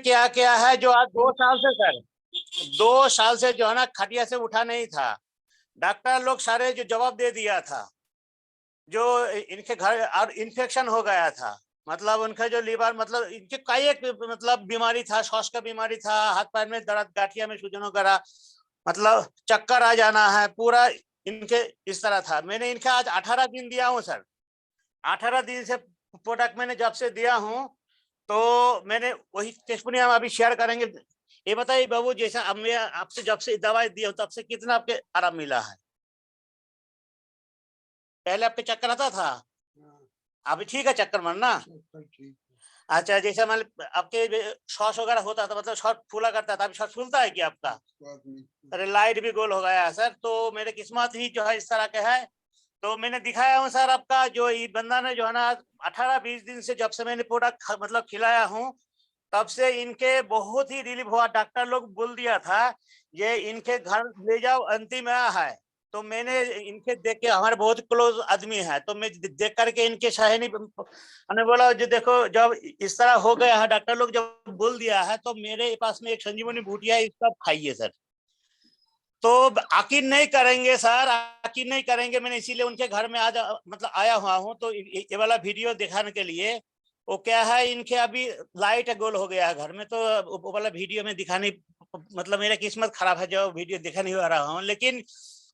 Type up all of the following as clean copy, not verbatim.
क्या किया है जो आज 2 साल से सर, 2 साल से जो है ना खटिया से उठा नहीं था। डॉक्टर लोग सारे जो जवाब दे दिया था, जो इनके घर और इन्फेक्शन हो गया था, मतलब उनका जो लीवर, मतलब इनके कई एक मतलब बीमारी था, श्वास का बीमारी था, हाथ पैर में दर्द, गाठिया में सूजन वगैरह, मतलब चक्कर आ जाना है पूरा, इनके इस तरह था। मैंने इनका आज 18 दिन दिया हूँ सर। 18 दिन से प्रोडक्ट मैंने जब से दिया हूँ, तो मैंने वही टेस्टिमोनियल हम अभी शेयर करेंगे। ये बताइए बाबू, जैसा अब मैं आपसे जब से दवाई दी हूँ तब से कितना आपके आराम मिला है? पहले आपके चक्कर आता था, अभी ठीक है चक्कर मरना? अच्छा, जैसे मान आपके श्वास वगैरह होता था, मतलब श्वास फूला करता था, अभी श्वास फूलता है क्या आपका? अरे लाइट भी गोल हो गया है सर। तो मेरे किस्मत ही जो है इस तरह के है। तो मैंने दिखाया हूँ सर आपका, जो ये बंदा ने जो है ना 18-20 दिन से जब से मैंने प्रोडक्ट मतलब खिलाया हूँ, तब से इनके बहुत ही रिलीफ हुआ। डॉक्टर लोग बोल दिया था ये इनके घर ले जाओ, अंतिम है। तो मैंने इनके देख के, हमारे बहुत क्लोज आदमी है, तो मैं देख करके इनके सहेनी मैंने बोला जो देखो, जब इस तरह हो गया है, डॉक्टर लोग जब बोल दिया है, तो मेरे पास में एक संजीवनी बूटिया है, इसका खाइए सर। तो यकीन नहीं करेंगे सर, यकीन नहीं करेंगे। मैंने इसीलिए उनके घर में आज मतलब आया हुआ हूँ, तो ये वाला वीडियो दिखाने के लिए। वो क्या है, इनके अभी लाइट गोल हो गया है घर में, तो वो वाला वीडियो में दिखाने, मतलब मेरा किस्मत खराब है जो वीडियो दिखा नहीं रहा हूँ। लेकिन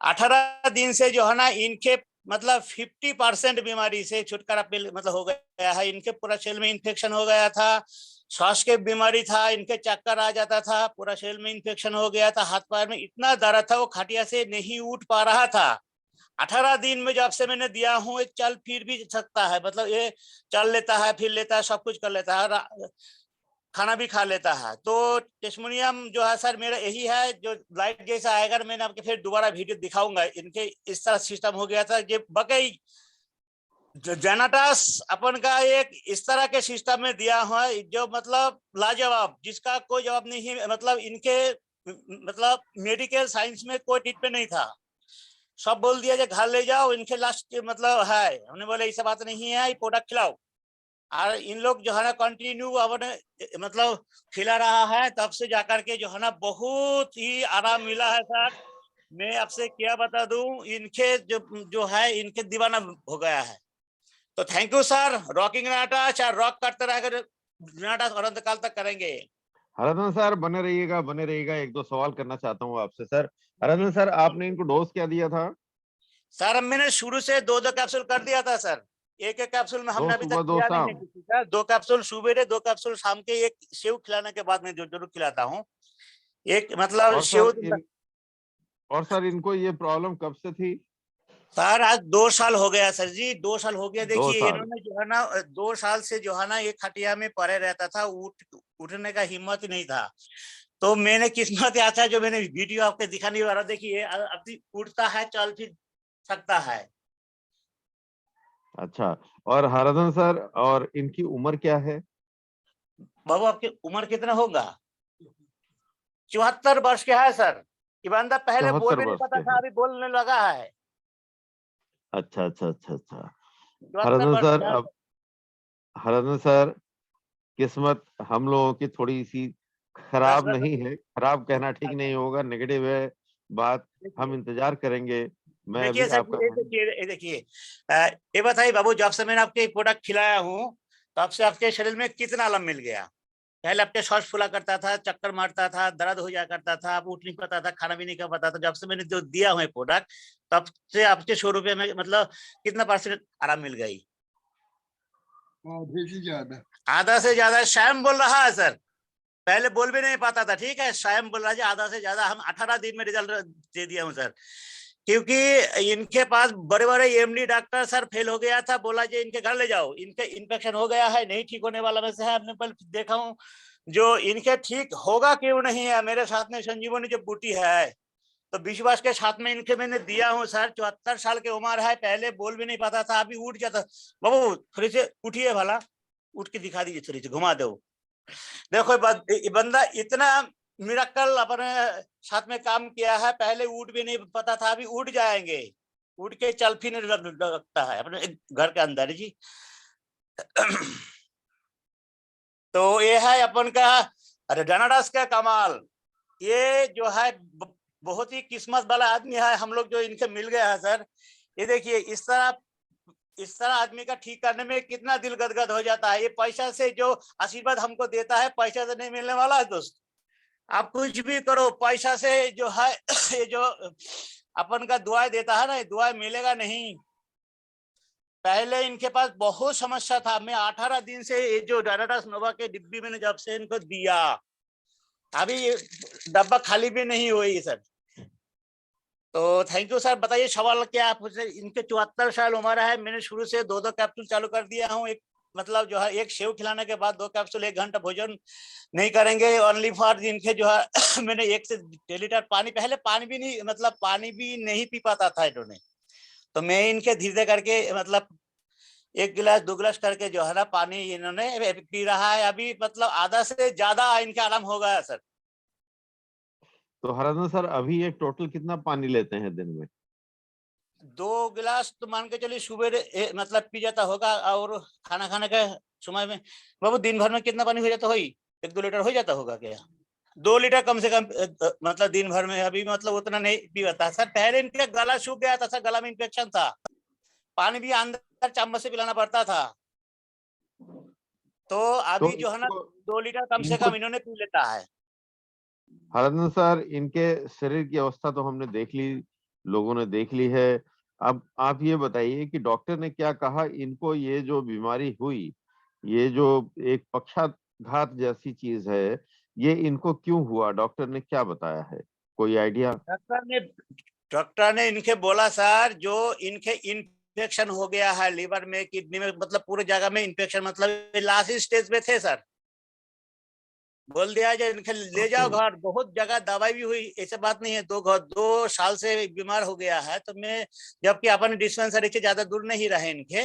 18 दिन से जो है ना इनके मतलब 50% बीमारी से छुटकारा मतलब हो गया है। इनके पूरा शरीर में इन्फेक्शन हो गया था, श्वास के बीमारी था, इनके चक्कर आ जाता था, पूरा शरीर में इन्फेक्शन हो गया था, हाथ पैर में इतना दर्द था, वो खटिया से नहीं उठ पा रहा था। 18 दिन में जब से मैंने दिया हूँ, एक चल फिर भी सकता है, मतलब ये चल लेता है, फिर लेता है, सब कुछ कर लेता है, खाना भी खा लेता है। तो टेस्टिमोनियम जो है सर मेरा यही है, जो लाइट जैसा आएगा, मैंने आपके फिर दोबारा वीडियो दिखाऊंगा। इनके इस तरह सिस्टम हो गया था, ये बकई जेनाटास अपन का एक इस तरह के सिस्टम में दिया हुआ है, जो मतलब लाजवाब, जिसका कोई जवाब नहीं है। मतलब इनके मतलब मेडिकल साइंस में कोई ट्रीटमेंट नहीं था, सब बोल दिया जो घर ले जाओ, इनके लास्ट मतलब है। हमने बोले ऐसा बात नहीं है, प्रोडक्ट खिलाओ। और इन लोग जो है ना कंटिन्यू अपने मतलब खिला रहा है, तब से जाकर के जो है ना बहुत ही आराम मिला है सर। मैं आपसे क्या बता दूं, इनके जो है इनके दीवाना हो गया है। तो थैंक यू सर। रॉकिंग नाटा, चाहे रॉक करते रहेगा नाटा, अनंत काल तक करेंगे। हरदन सर बने रहिएगा, बने रहिएगा। एक दो सवाल करना चाहता हूँ आपसे सर। हरदन सर, आपने इनको डोज क्या दिया था? सर मैंने शुरू से 2-2 कैप्सूल कर दिया था सर। एक कैप्सूल में दो हमने अभी तक सुबह दो खिलाया नहीं है शाम? किसी का। 2 कैप्सूल सुबह, 2 कैप्सूल शाम के, एक सेव खिलाने के बाद में जो जरूर खिलाता हूँ, एक मतलब और सेव। सर और सर इनको ये प्रॉब्लम कब से थी? सर आज 2 साल हो गया सर जी, 2 साल हो गया। 2 देखिए साल इन्होंने जो है ना 2 साल से जो है ना ये खटिया में पड़े रहता था, उठने का हिम्मत नहीं था। तो मैंने किस्मत अच्छा, जो मैंने वीडियो आपको दिखा नहीं रहा, देखिए अभी उठता है, चल फिर सकता है। अच्छा। और हरदन सर, और इनकी उम्र क्या है? बाबू आपकी उम्र कितना होगा? 74 वर्ष के है सर। ये बंदा पहले बोल 74 भी नहीं वर्ष पता के था, हैं? अभी बोलने लगा है। अच्छा अच्छा अच्छा अच्छा। 74 हरदन वर्ष सर का है अब, सर। हरदन सर, किस्मत हम लोगों की थोड़ी सी बस खराब बस नहीं है, खराब कहना ठीक अच्छा, नहीं होगा, नेगेटिव है बात। हम देखिए इंतजार करेंगे। मैं देखिए अभी सर, आपका ये देखिए, ये देखिए, ये बताइए बाबू, जब से मैंने आपके प्रोडक्ट खिलाया हूँ, तब से आपके शरीर में कितना आराम मिल गया? पहले आपके श्वास फूला करता था, चक्कर मारता था, दर्द हो जाया करता था, आप उठ नहीं पाता था, खाना भी नहीं खा पाता था। जब से मैंने जो दिया हुआ है प्रोडक्ट, तब से आपके 100 रुपये में मतलब कितना परसेंट आराम मिल गई? आधे से ज्यादा। आधा से ज्यादा। शायम बोल रहा है सर, पहले बोल भी नहीं पाता था, ठीक है, शायम बोल रहा है आधा से ज्यादा। हम 18 दिन में रिजल्ट दे दिया हूँ सर। क्योंकि इनके पास बड़े बड़े एमडी डॉक्टर सर फेल हो गया था, बोला जी इनके घर ले जाओ, इनके इन्फेक्शन हो गया है, नहीं ठीक होने वाला में से है। आपने पल देखा हूँ जो इनके ठीक होगा क्यों नहीं है। मेरे साथ में संजीवनी जो बूटी है, तो विश्वास के साथ में इनके मैंने दिया हूँ सर। 74 साल की उम्र है, पहले बोल भी नहीं पाता था, अभी उठ जाता। बाबू थोड़ी से उठिए भला, उठ के दिखा दीजिए, थोड़ी सी घुमा दो। देखो ये बंदा इतना मिरेकल अपने साथ में काम किया है, पहले उठ भी नहीं पता था, अभी उठ जाएंगे, उठ के चल फिर लगता है अपने घर के अंदर जी। तो ये है अपन का अरे डनाडास का कमाल, ये जो है बहुत ही किस्मत वाला आदमी है हम लोग जो इनके मिल गया है सर। ये देखिए इस तरह आदमी का ठीक करने में कितना दिल गदगद हो जाता है। ये पैसा से जो आशीर्वाद हमको देता है पैसा से नहीं मिलने वाला है दोस्त। आप कुछ भी करो पैसा से जो है ये जो अपन का दुआ देता है ना, दुआ मिलेगा नहीं। पहले इनके पास बहुत समस्या था। मैं 18 दिन से ये जो डायनाडास नोवा के डिब्बी मैंने जब से इनको दिया, अभी ये डब्बा खाली भी नहीं हुई सर। तो थैंक यू सर। बताइए सवाल क्या आप मुझसे। इनके 74 साल उम्र है। मैंने शुरू से 2-2 कैप्सूल चालू कर दिया हूँ। एक मतलब जो है एक सेव खिलाने के बाद 2 कैप्सूल 1 घंटा भोजन नहीं करेंगे। ओनली फॉर इनके जो है मैंने 1 से 1.5 लीटर पानी, पहले पानी भी नहीं मतलब पानी भी नहीं पी पाता था इन्होंने। तो मैं इनके धीरे करके मतलब 1 गिलास 2 गिलास करके जो है ना पानी इन्होंने पी रहा है। अभी मतलब आधा से ज्यादा इनका आराम हो गया सर। तो हरदन सर अभी ये टोटल कितना पानी लेते हैं दिन में? 2 गिलास तो मान के चलिए सुबह मतलब पी जाता होगा। और खाना खाने के समय में बाबू दिन भर में कितना पानी हो जाता होगी? 1-2 लीटर हो जाता होगा क्या? 2 लीटर कम से कम मतलब दिन भर में। अभी मतलब उतना नहीं पी पाता सर। पहले इनके गला सूख गया था सर, गला में इन्फेक्शन था। पानी भी अंदर चम्मच से पिलाना पड़ता था। तो तो अभी जो है ना 2 लीटर कम से इनको कम इन्होंने पी लेता है। हरदन सर इनके शरीर की अवस्था तो हमने देख ली, लोगों ने देख ली है। अब आप ये बताइए कि डॉक्टर ने क्या कहा इनको ये जो बीमारी हुई, ये जो एक पक्षाघात जैसी चीज है, ये इनको क्यों हुआ? डॉक्टर ने क्या बताया है? कोई आइडिया? डॉक्टर ने इनके बोला सर जो इनके इन्फेक्शन हो गया है लीवर में, किडनी में, मतलब पूरे जगह में इन्फेक्शन। मतलब लास्ट स्टेज पे थे सर। बोल दिया जो इनके ले जाओ घर। बहुत जगह दवाई भी हुई, ऐसे बात नहीं है। 2 साल से बीमार हो गया है। तो मैं जबकि अपन डिस्पेंसरी से ज्यादा दूर नहीं रहे इनके।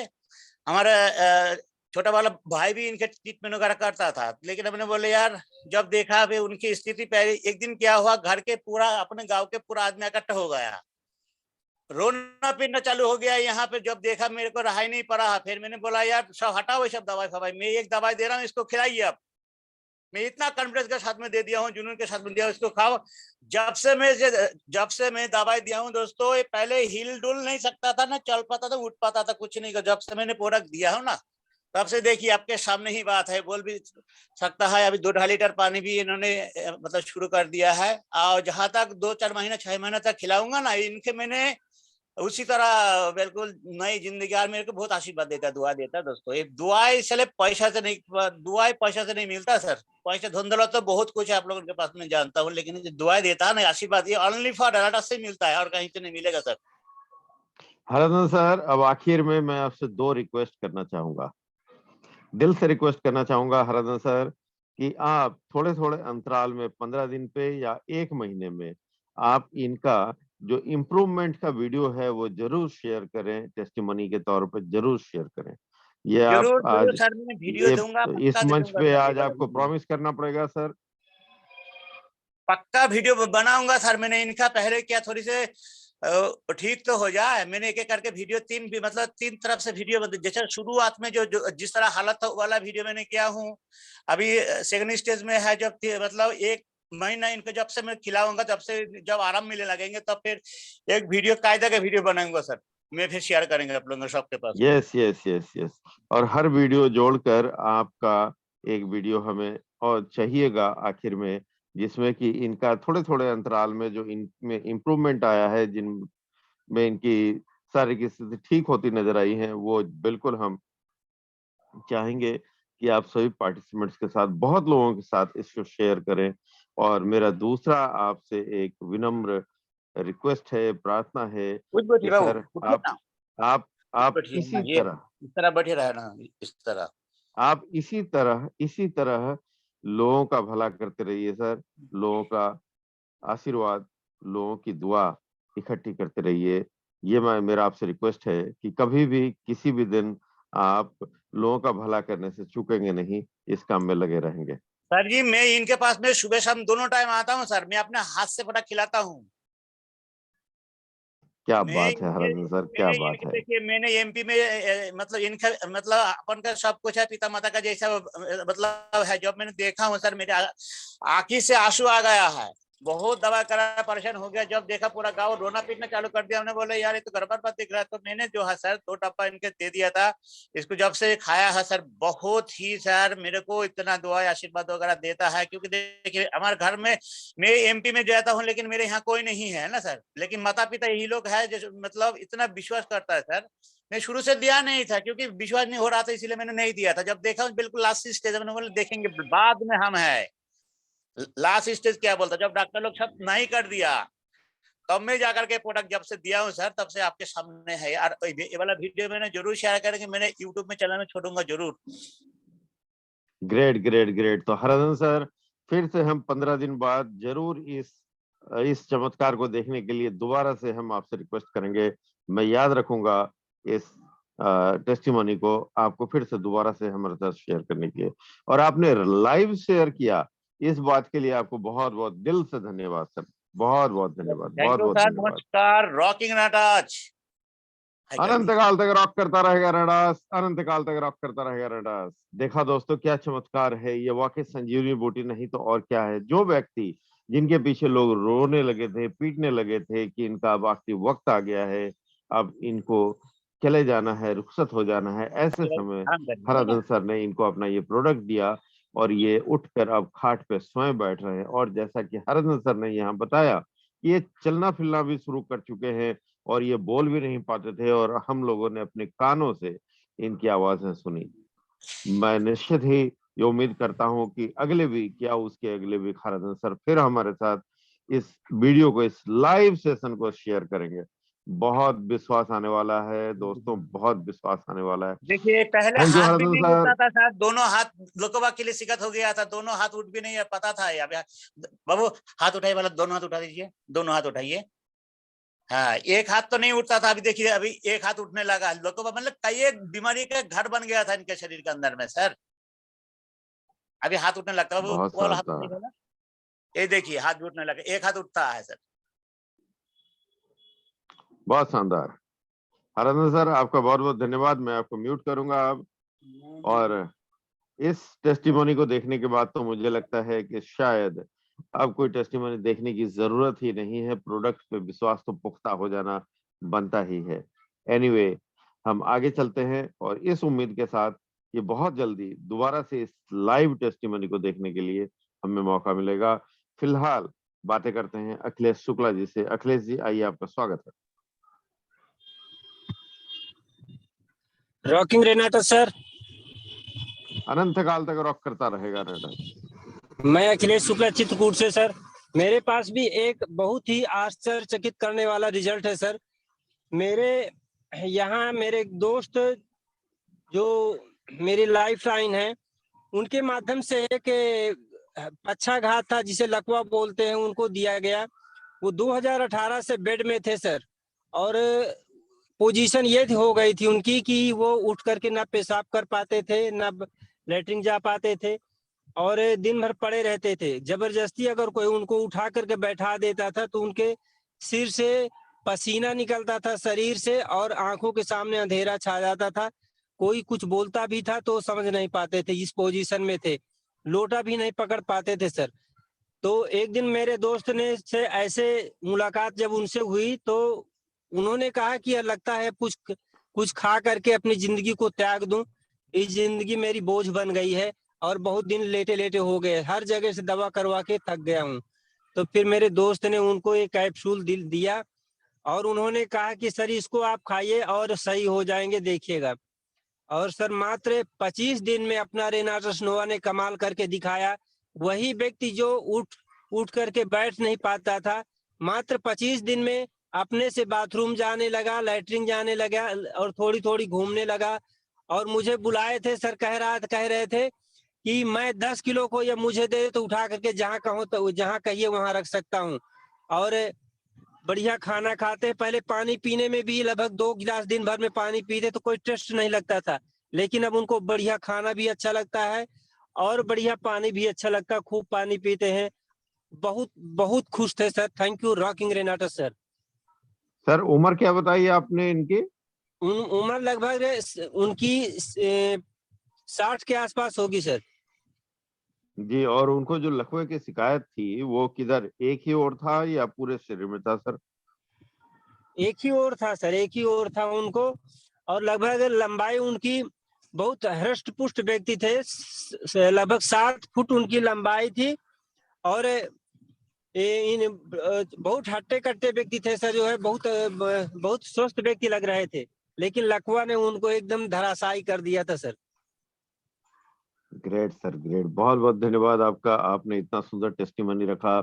हमारा छोटा वाला भाई भी इनके ट्रीटमेंट वगैरह करता था। लेकिन अपने बोले यार जब देखा अभी उनकी स्थिति पहले, एक दिन क्या हुआ घर के पूरा अपने गांव के पूरा आदमी इकट्ठा हो गया, रोना पीना चालू हो गया यहाँ पे। जब देखा मेरे को रहा ही नहीं पड़ा। फिर मैंने बोला यार सब हटाओ ये सब दवाई फवाई, मैं एक दवाई दे रहा हूँ इसको खिलाइए। अब मैं इतना कॉन्फिडेंस के साथ में दे दिया हूँ, जुनून के साथ में दिया इसको खाओ। जब से मैं दवाई दिया हूँ दोस्तों, ये पहले हिल डुल नहीं सकता था, ना चल पाता था, उठ पाता था, कुछ नहीं। जब से मैंने प्रोडक्ट दिया हूँ ना, तब से देखिए आपके सामने ही बात है। बोल भी सकता है। अभी 2-2.5 लीटर पानी भी इन्होंने मतलब शुरू कर दिया है। और जहां तक 2-4 महीना 6 महीना तक खिलाऊंगा ना इनके, मैंने उसी तरह बिल्कुल नई जिंदगी। यार मेरे को बहुत आशीर्वाद देता है, दुआ देता है दोस्तों। ये दुआएं चले पैसा से नहीं, दुआएं पैसा से नहीं मिलता सर। पैसा धन दौलत तो बहुत कुछ है आप लोगों के पास, मैं जानता हूँ। लेकिन जो दुआएं देता है ना आशीर्वाद, ये ओनली फॉर डाटा से मिलता है और कहीं से नहीं मिलेगा सर। हरदन सर अब आखिर में मैं आपसे 2 रिक्वेस्ट करना चाहूंगा, दिल से रिक्वेस्ट करना चाहूंगा हरदन सर, कि आप थोड़े थोड़े अंतराल में 15 दिन पे या 1 महीने में आप इनका जो इम्प्रूवमेंट का वीडियो है वो जरूर शेयर करें, टेस्टिमनी के तौर पर जरूर शेयर करें। ये आप जरूर जरूर आज सर, मैं वीडियो ये दूंगा, इस पक्का मंच दूंगा पे सर ये आज वाला आपको वीडियो। प्रॉमिस करना पड़ेगा सर। पक्का वीडियो बनाऊंगा सर। मैंने इनका पहले क्या थोड़ी से ठीक तो हो जाए। मैंने एक एक करके वीडियो 3 भी मतलब 3 तरफ से वीडियो जैसे शुरुआत में जो जिस तरह हालत वाला वीडियो मैंने किया हूँ। अभी सेकंड स्टेज में है। जब मतलब 1 महीना इनको जब से मैं खिलाऊंगा, तब से जब आराम मिलने लगेंगे, तब फिर एक वीडियो कायदा का वीडियो बनाऊंगा सर। मैं फिर शेयर करेंगे आप लोगों सबके पास में। Yes yes yes yes. और हर वीडियो जोड़कर आपका एक वीडियो हमें और चाहिएगा आखिर में, जिसमें कि इनका थोड़े थोड़े अंतराल में जो इनमें इम्प्रूवमेंट आया है, जिनमें इनकी शारीरिक स्थिति ठीक होती नजर आई है, वो बिल्कुल हम चाहेंगे कि आप सभी पार्टिसिपेंट्स के साथ, बहुत लोगों के साथ इसको शेयर करें। और मेरा दूसरा आपसे एक विनम्र रिक्वेस्ट है, प्रार्थना है कुछ बैठिए कि बाबू, सर उठिए ना, आप कुछ आप बैठिए ना, ये तरह इस तरह बैठे रहे ना, इस तरह। आप इसी तरह लोगों का भला करते रहिए सर। लोगों का आशीर्वाद, लोगों की दुआ इकट्ठी करते रहिए। ये मेरा आपसे रिक्वेस्ट है कि कभी भी किसी भी दिन आप लोगों का भला करने से चूकेंगे नहीं, इस काम में लगे रहेंगे। सर जी मैं इनके पास में सुबह शाम दोनों टाइम आता हूँ सर। मैं अपने हाथ से बड़ा खिलाता हूँ। क्या मैं बात है इनके हरदन सर, क्या मैंने बात इनके है। देखिए, मैंने एमपी में मतलब इनका मतलब अपन का सब कुछ है, पिता माता का जैसा मतलब है। जब मैंने देखा हूँ सर, मेरे आंखी से आंसू आ गया है, बहुत दवा करा, परेशान हो गया। जब देखा पूरा गांव रोना पीटना चालू कर दिया। हमने बोले यार ये तो गड़बड़ बात दिख रहा है। तो मैंने जो है सर 2 डब्बा इनके दे दिया था। इसको जब से खाया है सर, बहुत ही सर मेरे को इतना दुआ आशीर्वाद वगैरह देता है। क्योंकि देखिए हमारे घर में, मैं एमपी में जाता हूँ लेकिन मेरे यहाँ कोई नहीं है ना सर, लेकिन माता पिता यही लोग है जो मतलब इतना विश्वास करता है सर। मैं शुरू से दिया नहीं था क्योंकि विश्वास नहीं हो रहा था, इसीलिए मैंने नहीं दिया था। जब देखा बिल्कुल लास्ट स्टेज में, बोले देखेंगे बाद में हम है। लास्ट स्टेज क्या बोलता, जब डॉक्टर लोग सब नहीं कर दिया तब मैं जाकर के प्रोडक्ट जब से दिया हूँ सर, तब से आपके सामने है यार। ये वाला वीडियो मैंने जरूर शेयर करेंगे, मैंने यूट्यूब में चैनल में छोड़ूंगा जरूर। Great great great. तो हरदन सर, फिर से हम 15 दिन बाद जरूर इस चमत्कार को देखने के लिए दोबारा से हम आपसे रिक्वेस्ट करेंगे। मैं याद रखूंगा इस टेस्टिमोनी को आपको फिर से दोबारा से हमारे साथ शेयर करने के लिए, और आपने लाइव शेयर किया, इस बात के लिए आपको बहुत बहुत दिल से धन्यवाद सर। बहुत बहुत धन्यवाद, थैंक बहुत यू बहुत सर, धन्यवाद। नमस्कार। रॉकिंग नाटच अनंत काल तक रॉक करता रहेगा रडास, अनंत काल तक रॉक करता रहेगा रडास। देखा दोस्तों, क्या चमत्कार है ये, वाकई संजीवनी बूटी नहीं तो और क्या है। जो व्यक्ति जिनके पीछे लोग रोने लगे थे, पीटने लगे थे कि इनका अब आखिरी वक्त आ गया है, अब इनको चले जाना है, रुखसत हो जाना है, ऐसे समय हरदन सर ने इनको अपना ये प्रोडक्ट दिया और ये उठकर अब खाट पे स्वयं बैठ रहे हैं। और जैसा कि हरदन सर ने यहाँ बताया, ये चलना फिरना भी शुरू कर चुके हैं और ये बोल भी नहीं पाते थे, और हम लोगों ने अपने कानों से इनकी आवाजें सुनी। मैं निश्चित ही ये उम्मीद करता हूं कि अगले वीक या उसके अगले वीक हरदन सर फिर हमारे साथ इस वीडियो को, इस लाइव सेशन को शेयर करेंगे। बहुत विश्वास आने वाला है दोस्तों, बहुत विश्वास आने वाला है। देखिए पहले थैंक यू हाथ भी हरदन नहीं सर। उठता था सर, दोनों हाथ लोकोबा के लिए शिकत हो गया था, दोनों हाथ उठ भी नहीं है, पता था। अब बाबू हाथ उठाइए वाला, दोनों हाथ उठा दीजिए, दोनों हाथ उठाइए। हाँ, एक हाथ तो नहीं उठता था, अभी देखिए अभी एक हाथ उठने लगा। लोकोबा मतलब कई एक बीमारी का घर बन गया था इनके शरीर के अंदर में सर। अभी हाथ उठने लगता है, बहुत वो वाला हाथ शानदार, उठाइए ना, ये देखिए हाथ भी उठने लगा, एक हाथ उठता है सर। बहुत शानदार। हरदन सर आपका बहुत बहुत धन्यवाद। मैं आपको म्यूट करूंगा अब। और इस टेस्टिमोनी को देखने के बाद तो मुझे लगता है कि शायद अब कोई टेस्टिमोनी देखने की जरूरत ही नहीं है। प्रोडक्ट पे विश्वास तो पुख्ता हो जाना बनता ही है। एनीवे, हम आगे चलते हैं और इस उम्मीद के साथ ये बहुत जल्दी दोबारा से इस लाइव टेस्टिमोनी को देखने के लिए हमें मौका मिलेगा। फिलहाल बातें करते हैं अखिलेश शुक्ला जी से। अखिलेश जी आइए, आपका स्वागत है। Rocking Renata sir. अनंत काल तक रॉक करता रहेगा रेडा। मैं अखिलेश शुक्ला चित्रकूट से सर। मेरे पास भी एक बहुत ही आश्चर्यचकित करने वाला रिजल्ट है सर। मेरे यहाँ मेरे दोस्त जो मेरी लाइफ लाइन है, उनके माध्यम से एक पक्षाघात था जिसे लकवा बोलते हैं, उनको दिया गया। वो 2018 से बेड में थे सर, और पोजीशन ये हो गई थी उनकी कि वो उठ करके ना पेशाब कर पाते थे, ना लेटरिन जा पाते थे, और दिन भर पड़े रहते थे। जबरदस्ती अगर कोई उनको उठा करके बैठा देता था तो उनके सिर से पसीना निकलता था, शरीर से, और आंखों के सामने अंधेरा छा जाता था। कोई कुछ बोलता भी था तो समझ नहीं पाते थे, इस पोजीशन में थे। लोटा भी नहीं पकड़ पाते थे सर। तो एक दिन मेरे दोस्त ने से ऐसे मुलाकात जब उनसे हुई तो उन्होंने कहा कि लगता है कुछ खा करके अपनी जिंदगी को त्याग दूं। इस जिंदगी मेरी बोझ बन गई है और बहुत दिन लेटे लेटे हो गए, हर जगह से दवा करवा के थक गया हूँ। तो फिर मेरे दोस्त ने उनको एक कैप्सूल दिया और उन्होंने कहा कि सर इसको आप खाइए और सही हो जाएंगे, देखिएगा। और सर मात्र 25 दिन में अपना रेनाटस नोवा ने कमाल करके दिखाया। वही व्यक्ति जो उठ करके बैठ नहीं पाता था, मात्र 25 दिन में अपने से बाथरूम जाने लगा, लैट्रिन जाने लगा और थोड़ी थोड़ी घूमने लगा। और मुझे बुलाए थे सर, कह रहे थे कि मैं 10 किलो को या मुझे दे तो उठा करके जहाँ कहो तो जहाँ कहिए वहां रख सकता हूँ। और बढ़िया खाना खाते। पहले पानी पीने में भी लगभग 2 गिलास दिन भर में पानी पीते तो कोई टेस्ट नहीं लगता था, लेकिन अब उनको बढ़िया खाना भी अच्छा लगता है और बढ़िया पानी भी अच्छा लगता है, खूब पानी पीते हैं। बहुत बहुत खुश थे sir. Thank you rocking Renata sir. Sir उम्र क्या बताई आपने इनकी? उम्र लगभग उनकी 60 के आसपास होगी सर। जी, और उनको जो लकवे की शिकायत थी वो किधर, एक ही ओर था या पूरे शरीर में था सर? एक ही ओर था सर, एक ही ओर था उनको, और लगभग लंबाई उनकी बहुत हृष्ट पुष्ट व्यक्ति थे, लगभग 7 फुट उनकी लंबाई थी, और बहुत हट्टे कट्टे व्यक्ति थे सर, जो है बहुत स्वस्थ व्यक्ति लग रहे थे, लेकिन लकवा ने उनको एकदम धराशायी कर दिया था सर। Great sir, great. बहुत बहुत धन्यवाद आपका, आपने इतना सुंदर टेस्टिमनी रखा।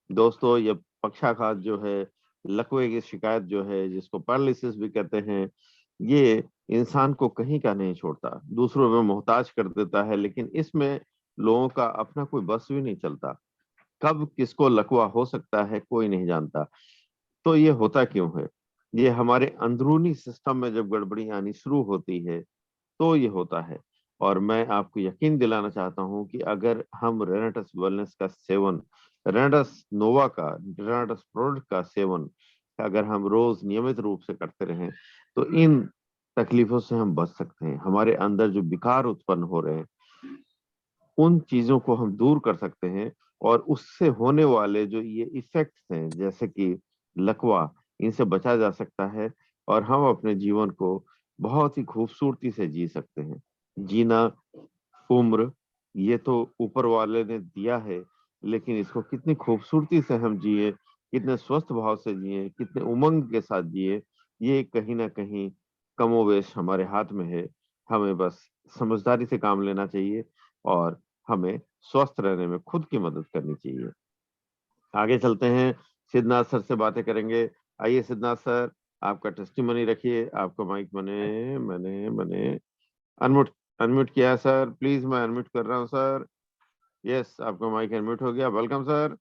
दोस्तों, ये पक्षाघात जो है, लकवे की शिकायत जो है, जिसको पैरालिसिस भी कहते हैं, ये इंसान को कहीं का नहीं छोड़ता, दूसरों में मोहताज कर देता है, लेकिन इसमें लोगों का अपना कोई बस भी नहीं चलता। कब किसको लकवा हो सकता है कोई नहीं जानता। तो ये होता क्यों है? ये हमारे अंदरूनी सिस्टम में जब गड़बड़ी आनी शुरू होती है तो ये होता है। और मैं आपको यकीन दिलाना चाहता हूं कि अगर हम रेनाटस वेलनेस का सेवन, रेनाटस नोवा का, रेनाटस प्रोडक्ट का सेवन अगर हम रोज नियमित रूप से करते रहें तो इन तकलीफों से हम बच सकते हैं। हमारे अंदर जो विकार उत्पन्न हो रहे हैं उन चीजों को हम दूर कर सकते हैं, और उससे होने वाले जो ये इफेक्ट्स हैं जैसे कि लकवा, इनसे बचा जा सकता है, और हम अपने जीवन को बहुत ही खूबसूरती से जी सकते हैं। जीना, उम्र, ये तो ऊपर वाले ने दिया है, लेकिन इसको कितनी खूबसूरती से हम जिए, कितने स्वस्थ भाव से जिए, कितने उमंग के साथ जिए, ये कहीं ना कहीं कमोवेश हमारे हाथ में है। हमें बस समझदारी से काम लेना चाहिए और हमें स्वस्थ रहने में खुद की मदद करनी चाहिए। आगे चलते हैं, सिद्धनाथ सर से बातें करेंगे। आइए सिद्धनाथ सर, आपका टेस्टिमनी रखिए। आपका माइक मैंने मैंने मैंने अनम्यूट अनम्यूट किया है सर, प्लीज मैं अनम्यूट कर रहा हूँ सर। यस, आपका माइक अनम्यूट हो गया। Welcome sir.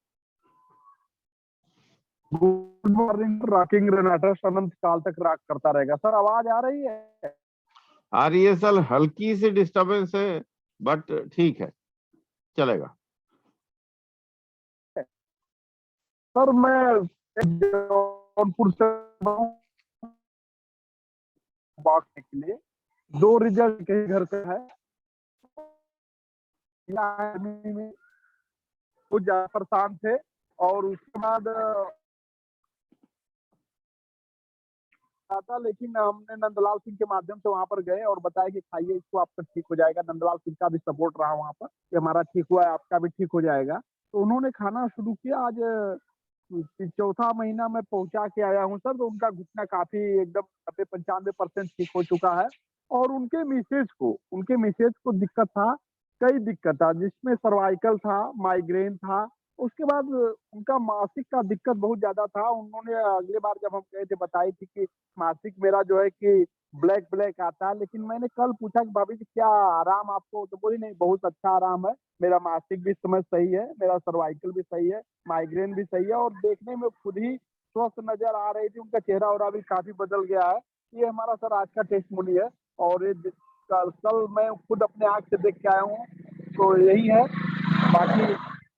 Good morning. Rocking रेनाटस अनंत काल तक रॉक करता रहेगा। सर आवाज आ रही है? आ रही है सर, हल्की सी डिस्टरबेंस है बट ठीक है, चलेगा। सर मैं जौनपुर से बांटने के लिए 2 रिजल्ट के घर पे है। आर्मी में कुछ ज्यादा परेशान थे, और उसके बाद था, लेकिन हमने नंदलाल सिंह के माध्यम से वहां पर गए और बताया कि खाइए इसको, आपका ठीक हो जाएगा। नंदलाल सिंह का भी सपोर्ट रहा वहां पर कि हमारा ठीक हुआ है, आपका भी ठीक हो जाएगा। तो उन्होंने खाना शुरू किया। आज चौथा महीना में पहुंचा के आया हूँ सर, तो उनका घुटना काफी एकदम 90-95% ठीक हो चुका है। और उनके मिसेज को दिक्कत था, कई दिक्कत था, जिसमें सर्वाइकल था, माइग्रेन था। उसके बाद उनका मासिक का दिक्कत बहुत ज्यादा था। उन्होंने अगले बार जब हम गए थे बताई थी कि मासिक मेरा जो है कि ब्लैक ब्लैक आता है। लेकिन मैंने कल पूछा कि भाभी जी क्या आराम आपको, तो बोली नहीं बहुत अच्छा आराम है, मेरा मासिक भी समय सही है, मेरा सर्वाइकल भी सही है, माइग्रेन भी सही है, और देखने में खुद ही स्वस्थ नजर आ रही थी। उनका चेहरा वोरा भी काफी बदल गया है। ये हमारा सर आज का टेस्टमोनी है। और ये कल मैं खुद अपने आंख से देख के आया हूँ, तो यही है। बाकी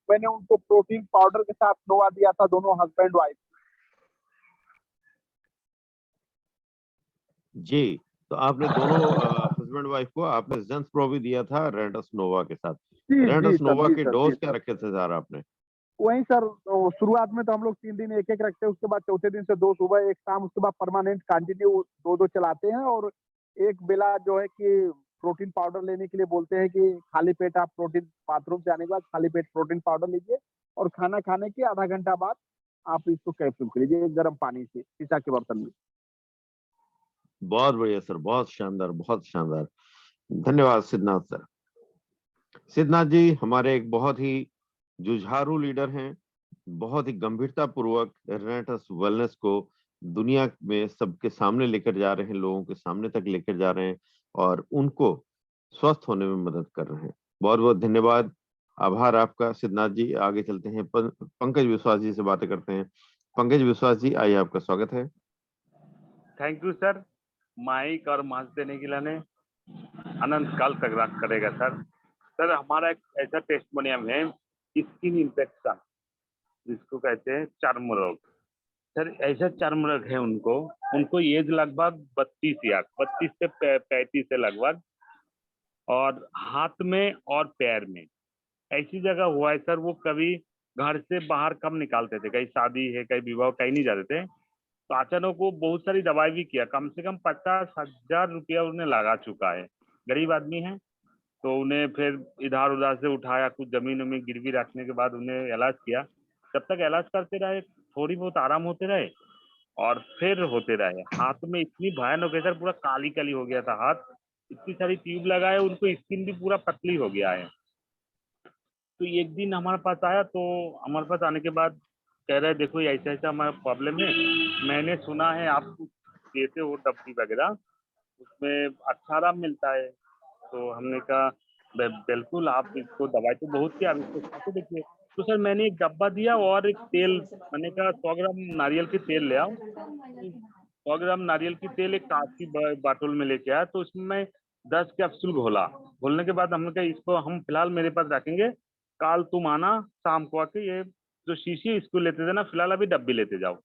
मैंने उनको प्रोटीन पाउडर के साथ नोवा दिया था, दोनों हस्बैंड वाइफ। जी, तो आपने दोनों हस्बैंड वाइफ को आपने जेंस प्रो भी दिया था रेनाटस नोवा के साथ। जी जी रेनाटस सर, नोवा जी के सर, जी डोज क्या सर। रखे थे सर आपने? वही सर, तो शुरुआत में तो हम लोग 3 दिन एक एक रखते हैं, उसके बाद चौथे दिन से 2 सुबह 1 शाम, उसके बाद परमानेंट कंटिन्यू 2-2 चलाते हैं। और एक बेला जो है कि प्रोटीन पाउडर लेने के लिए बोलते हैं कि खाली पेट आप प्रोटीन, बाथरूम से आने के बाद खाली पेट प्रोटीन पाउडर लीजिए, और खाना खाने के आधा घंटा बाद आप इसको कैप्सूल कीजिए गर्म पानी से शीशा के बर्तन में। बहुत बढ़िया सर, बहुत शानदार, बहुत शानदार। धन्यवाद सिद्धनाथ सर। सिद्धनाथ जी हमारे एक बहुत ही जुझारू लीडर हैं, बहुत ही गंभीरता पूर्वक रेनाटस वेलनेस को दुनिया में सबके सामने लेकर जा रहे हैं, लोगों के सामने तक लेकर जा रहे हैं और उनको स्वस्थ होने में मदद कर रहे हैं। बहुत बहुत धन्यवाद, आभार आपका सिद्धनाथ जी। आगे चलते हैं, पंकज विश्वास जी से बातें करते हैं। पंकज विश्वास जी, आइए, आपका स्वागत है। थैंक यू सर, माइक और मास्क देने के लिए अनंत काल तक रख करेगा सर। सर हमारा एक ऐसा टेस्टमोनियम है, स्किन इन्फेक्शन जिसको कहते हैं चर्म रोग। सर ऐसा चर्म रोग है उनको एज लगभग 32 से 35 है लगभग, और हाथ में और पैर में ऐसी जगह हुआ है सर, वो कभी घर से बाहर कम निकालते थे, कहीं शादी है कहीं विवाह कहीं नहीं जाते थे। तो अचानक वो बहुत सारी दवाई भी किया, कम से कम 50,000 रुपया उन्हें लगा चुका है। गरीब आदमी है, तो उन्हें फिर इधर उधर से उठाया, कुछ जमीन वमीन गिरवी रखने के बाद उन्हें इलाज किया। जब तक इलाज करते रहे, थोड़ी बहुत आराम होते रहे और फिर होते रहे। हाथ में इतनी भयानक है सर, पूरा काली काली हो गया था हाथ, इतनी सारी ट्यूब लगाए, उनको स्किन भी पूरा पतली हो गया है। तो एक दिन हमारे पास आया, तो हमारे पास आने के बाद कह रहे देखो ये ऐसा ऐसा हमारा प्रॉब्लम है, मैंने सुना है आप कुछ देते हो डब्बी वगैरह, उसमें अच्छा आराम मिलता है। तो हमने कहा बिल्कुल, आप इसको दवाई तो बहुत थी, आप इसको खा के देखिए। तो सर मैंने एक डब्बा दिया और एक तेल, मैंने कहा 100 ग्राम नारियल के तेल ले आओ। 100 ग्राम नारियल की तेल एक कांच की बाटुल में लेके आया, तो उसमें मैं 10 कैप्सूल घोला। घोलने के बाद हमने कहा इसको हम फिलहाल मेरे पास रखेंगे, कल तुम आना शाम को आके ये जो शीशी है, इसको लेते जाना, फिलहाल अभी डब्बी लेते जाओ।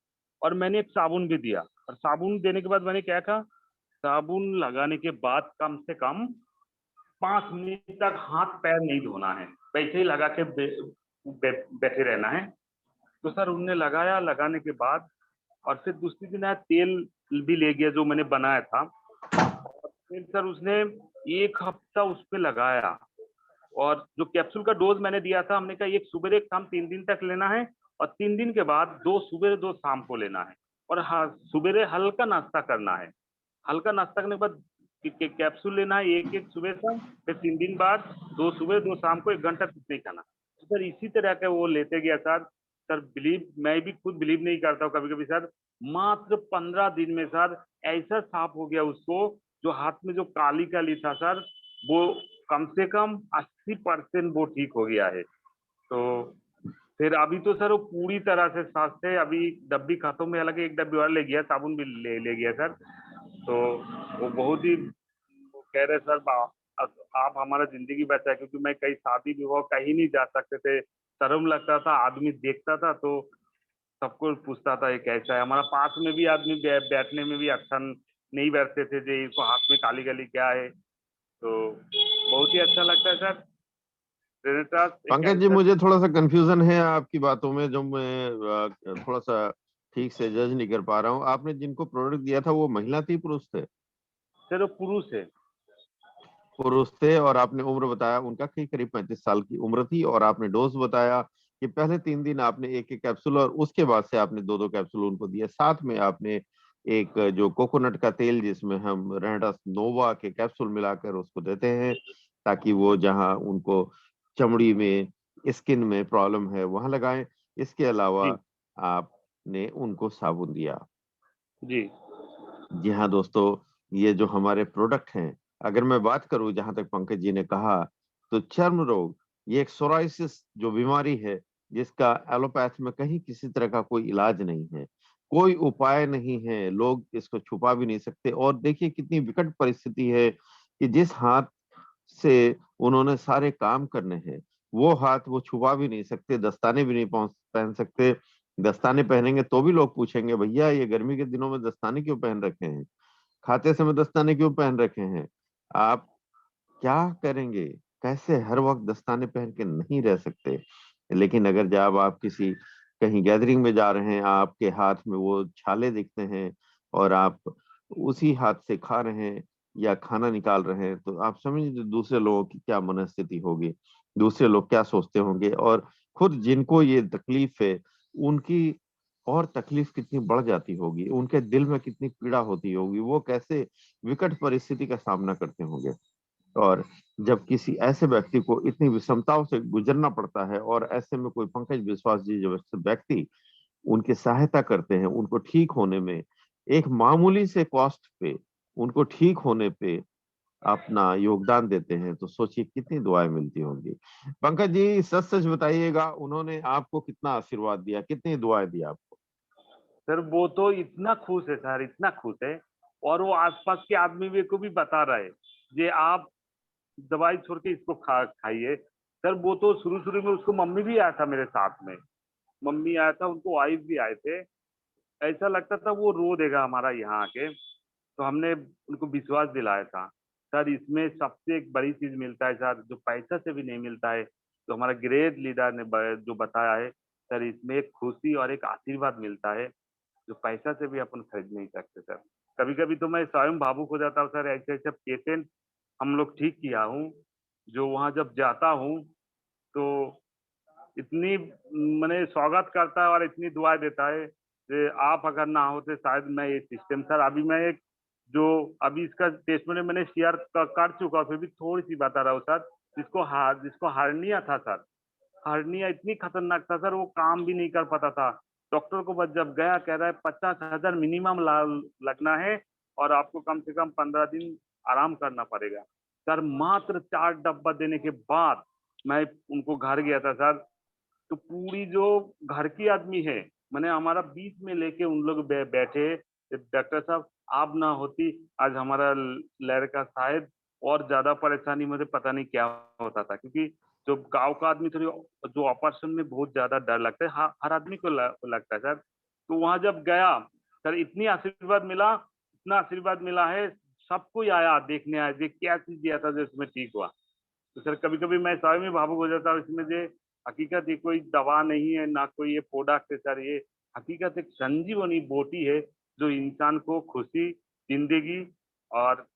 और मैंने एक साबुन भी दिया, और साबुन देने के बाद मैंने क्या कहा, साबुन लगाने के बाद कम से कम 5 मिनट तक हाथ पैर नहीं धोना है, वैसे ही लगा के बैठे रहना है। तो सर उनने लगाया, लगाने के बाद और फिर दूसरी दिन आया, तेल भी ले गया जो मैंने बनाया था। और फिर सर उसने 1 हफ्ता उस पर लगाया, और जो कैप्सूल का डोज मैंने दिया था, हमने कहा एक सुबह एक शाम 3 दिन तक लेना है, और 3 दिन के बाद 2 सुबह 2 शाम को लेना है। और हाँ, सुबह हल्का नाश्ता करना है, हल्का नाश्ता करने के बाद कैप्सूल लेना है, एक एक सुबह शाम, फिर 3 दिन बाद 2 सुबह 2 शाम को 1 घंटा कुछ नहीं खाना। तो सर इसी तरह का वो लेते गया सर। सर बिलीव, मैं भी खुद बिलीव नहीं करता हूँ कभी कभी सर, मात्र 15 दिन में सर ऐसा साफ हो गया उसको, जो हाथ में जो काली काली था सर, वो कम से कम 80% वो ठीक हो गया है। तो फिर अभी तो सर वो पूरी तरह से स्वस्थ है, अभी डब्बी खत्म है, हालांकि एक डब्बी और ले गया, साबुन भी ले गया सर। तो वो बहुत ही, वो कह रहे सर आप हमारा जिंदगी बचाए, क्योंकि मैं कहीं शादी विवाह कहीं नहीं जा सकते थे, शर्म लगता था, आदमी देखता था तो सबको पूछता था ये कैसा है। हमारा पास में भी आदमी बैठने में भी अच्छा नहीं बैठते थे, जो इसको हाथ में काली काली क्या है। तो बहुत ही अच्छा लगता है सर। ट्रिनिटास एक पंकज जी, ऐसा, मुझे थोड़ा सा कंफ्यूजन है आपकी बातों में, जो मैं थोड़ा सा ठीक से जज नहीं कर पा रहा हूँ। आपने जिनको प्रोडक्ट दिया था वो महिला थी, पुरुष थे? सर वो पुरुष है। पुरुष थे, और आपने उम्र बताया उनका कि करीब 35 साल की उम्र थी, और आपने डोज बताया कि पहले 3 दिन आपने एक एक कैप्सूल, और उसके बाद से आपने 2-2 कैप्सूल उनको दिए। साथ में आपने एक जो कोकोनट का तेल, जिसमें हम रेनाडस नोवा के कैप्सूल मिलाकर उसको देते हैं, ताकि वो जहां उनको चमड़ी में, स्किन में प्रॉब्लम है वहां लगाएं। इसके अलावा जी आपने उनको साबुन दिया। जी जी हाँ दोस्तों, ये जो हमारे प्रोडक्ट हैं, अगर मैं बात करूं, जहां तक पंकज जी ने कहा, तो चर्म रोग, ये एक सोराइसिस जो बीमारी है, जिसका एलोपैथ में कहीं किसी तरह का कोई इलाज नहीं है, कोई उपाय नहीं है, लोग इसको छुपा भी नहीं सकते। और देखिए कितनी विकट परिस्थिति है कि जिस हाथ से उन्होंने सारे काम करने हैं, वो हाथ वो छुपा भी नहीं सकते, दस्ताने भी नहीं पहन सकते। दस्ताने पहनेंगे तो भी लोग पूछेंगे, भैया ये गर्मी के दिनों में दस्ताने क्यों पहन रखे हैं, खाते समय दस्ताने क्यों पहन रखे हैं? आप क्या करेंगे? कैसे हर वक्त दस्ताने पहन के नहीं रह सकते? लेकिन अगर जब आप किसी कहीं गैदरिंग में जा रहे हैं, आपके हाथ में वो छाले दिखते हैं, और आप उसी हाथ से खा रहे हैं या खाना निकाल रहे हैं, तो आप समझिए दूसरे लोगों की क्या मनस्थिति होगी, दूसरे लोग क्या सोचते होंगे, और खुद जिनको ये तकलीफ है उनकी और तकलीफ कितनी बढ़ जाती होगी, उनके दिल में कितनी पीड़ा होती होगी, वो कैसे विकट परिस्थिति का सामना करते होंगे। और जब किसी ऐसे व्यक्ति को इतनी विषमताओं से गुजरना पड़ता है, और ऐसे में कोई पंकज विश्वास जी जैसे व्यक्ति उनकी सहायता करते हैं, उनको ठीक होने में, एक मामूली से कॉस्ट पे उनको ठीक होने पे अपना योगदान देते हैं, तो सोचिए कितनी दुआएं मिलती होंगी। पंकज जी, सच सच बताइएगा, उन्होंने आपको कितना आशीर्वाद दिया, कितनी दुआएं दी आपको? सर वो तो इतना खुश है सर, इतना खुश है, और वो आसपास के आदमी भी को भी बता रहे, ये आप दवाई छोड़ के इसको खाइए। सर वो तो शुरू शुरू में उसको मम्मी भी आया था मेरे साथ में, मम्मी आया था, उनको वाइफ भी आए थे। ऐसा लगता था वो रो देगा हमारा यहाँ आके, तो हमने उनको विश्वास दिलाया था। सर इसमें सबसे एक बड़ी चीज मिलता है सर, जो पैसा से भी नहीं मिलता है, तो हमारा ग्रेट लीडर ने जो बताया है सर, इसमें एक खुशी और एक आशीर्वाद मिलता है जो पैसा से भी अपन खरीद नहीं सकते सर। कभी कभी तो मैं स्वयं भावुक हो जाता हूँ सर, ऐसे ऐसे पेशेंट हम लोग ठीक किया हूँ, जो वहाँ जब जाता हूँ तो इतनी मैंने स्वागत करता है और इतनी दुआएं देता है कि आप अगर ना होते शायद मैं ये सिस्टम सर, अभी मैं एक जो अभी इसका टेस्टमेंट मैंने शेयर कर चुका हूँ, फिर भी थोड़ी सी बता रहा हूँ सर। जिसको हार्निया था सर, हर्निया इतनी खतरनाक था सर, वो काम भी नहीं कर पाता था। डॉक्टर को बस जब गया, कह रहा है 50,000 मिनिमम लगना है और आपको कम से कम 15 दिन आराम करना पड़ेगा। सर मात्र 4 डब्बा देने के बाद मैं उनको घर गया था सर, तो पूरी जो घर की आदमी है, मैंने हमारा बीच में लेके उन लोग बैठे, डॉक्टर साहब आप ना होती आज हमारा लड़का शायद और ज्यादा परेशानी, मुझे पता नहीं क्या होता था, क्योंकि जो गांव का आदमी थोड़ी जो ऑपरेशन में बहुत ज्यादा डर लगता है, हर आदमी को लगता है सर। तो वहां जब गया सर, इतनी आशीर्वाद मिला, इतना आशीर्वाद मिला है, सबको आया देखने आया, देख क्या चीज दिया था जो इसमें ठीक हुआ। तो सर कभी कभी मैं स्वयं ही भावुक हो जाता हूँ इसमें, जो हकीकत ये कोई दवा नहीं है ना कोई ये प्रोडक्ट है सर, ये हकीकत एक संजीवनी बोटी है जो इंसान को खुशी, जिंदगी और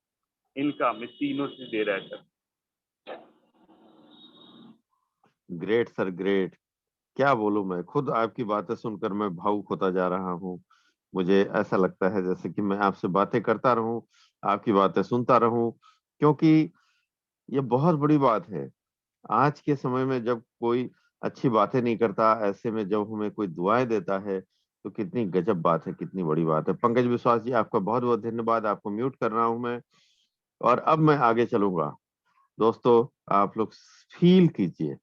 इनकम, इस तीनों से दे रहा है सर। Great sir, great. क्या बोलूं, मैं खुद आपकी बातें सुनकर मैं भावुक होता जा रहा हूँ। मुझे ऐसा लगता है जैसे कि मैं आपसे बातें करता रहूं, आपकी बातें सुनता रहूं, क्योंकि ये बहुत बड़ी बात है। आज के समय में जब कोई अच्छी बातें नहीं करता, ऐसे में जब हमें कोई दुआएं देता है तो कितनी गजब बात है, कितनी बड़ी बात है। पंकज विश्वास जी, आपका बहुत बहुत धन्यवाद। आपको म्यूट कर रहा हूं मैं, और अब मैं आगे चलूंगा। दोस्तों, आप लोग फील कीजिए,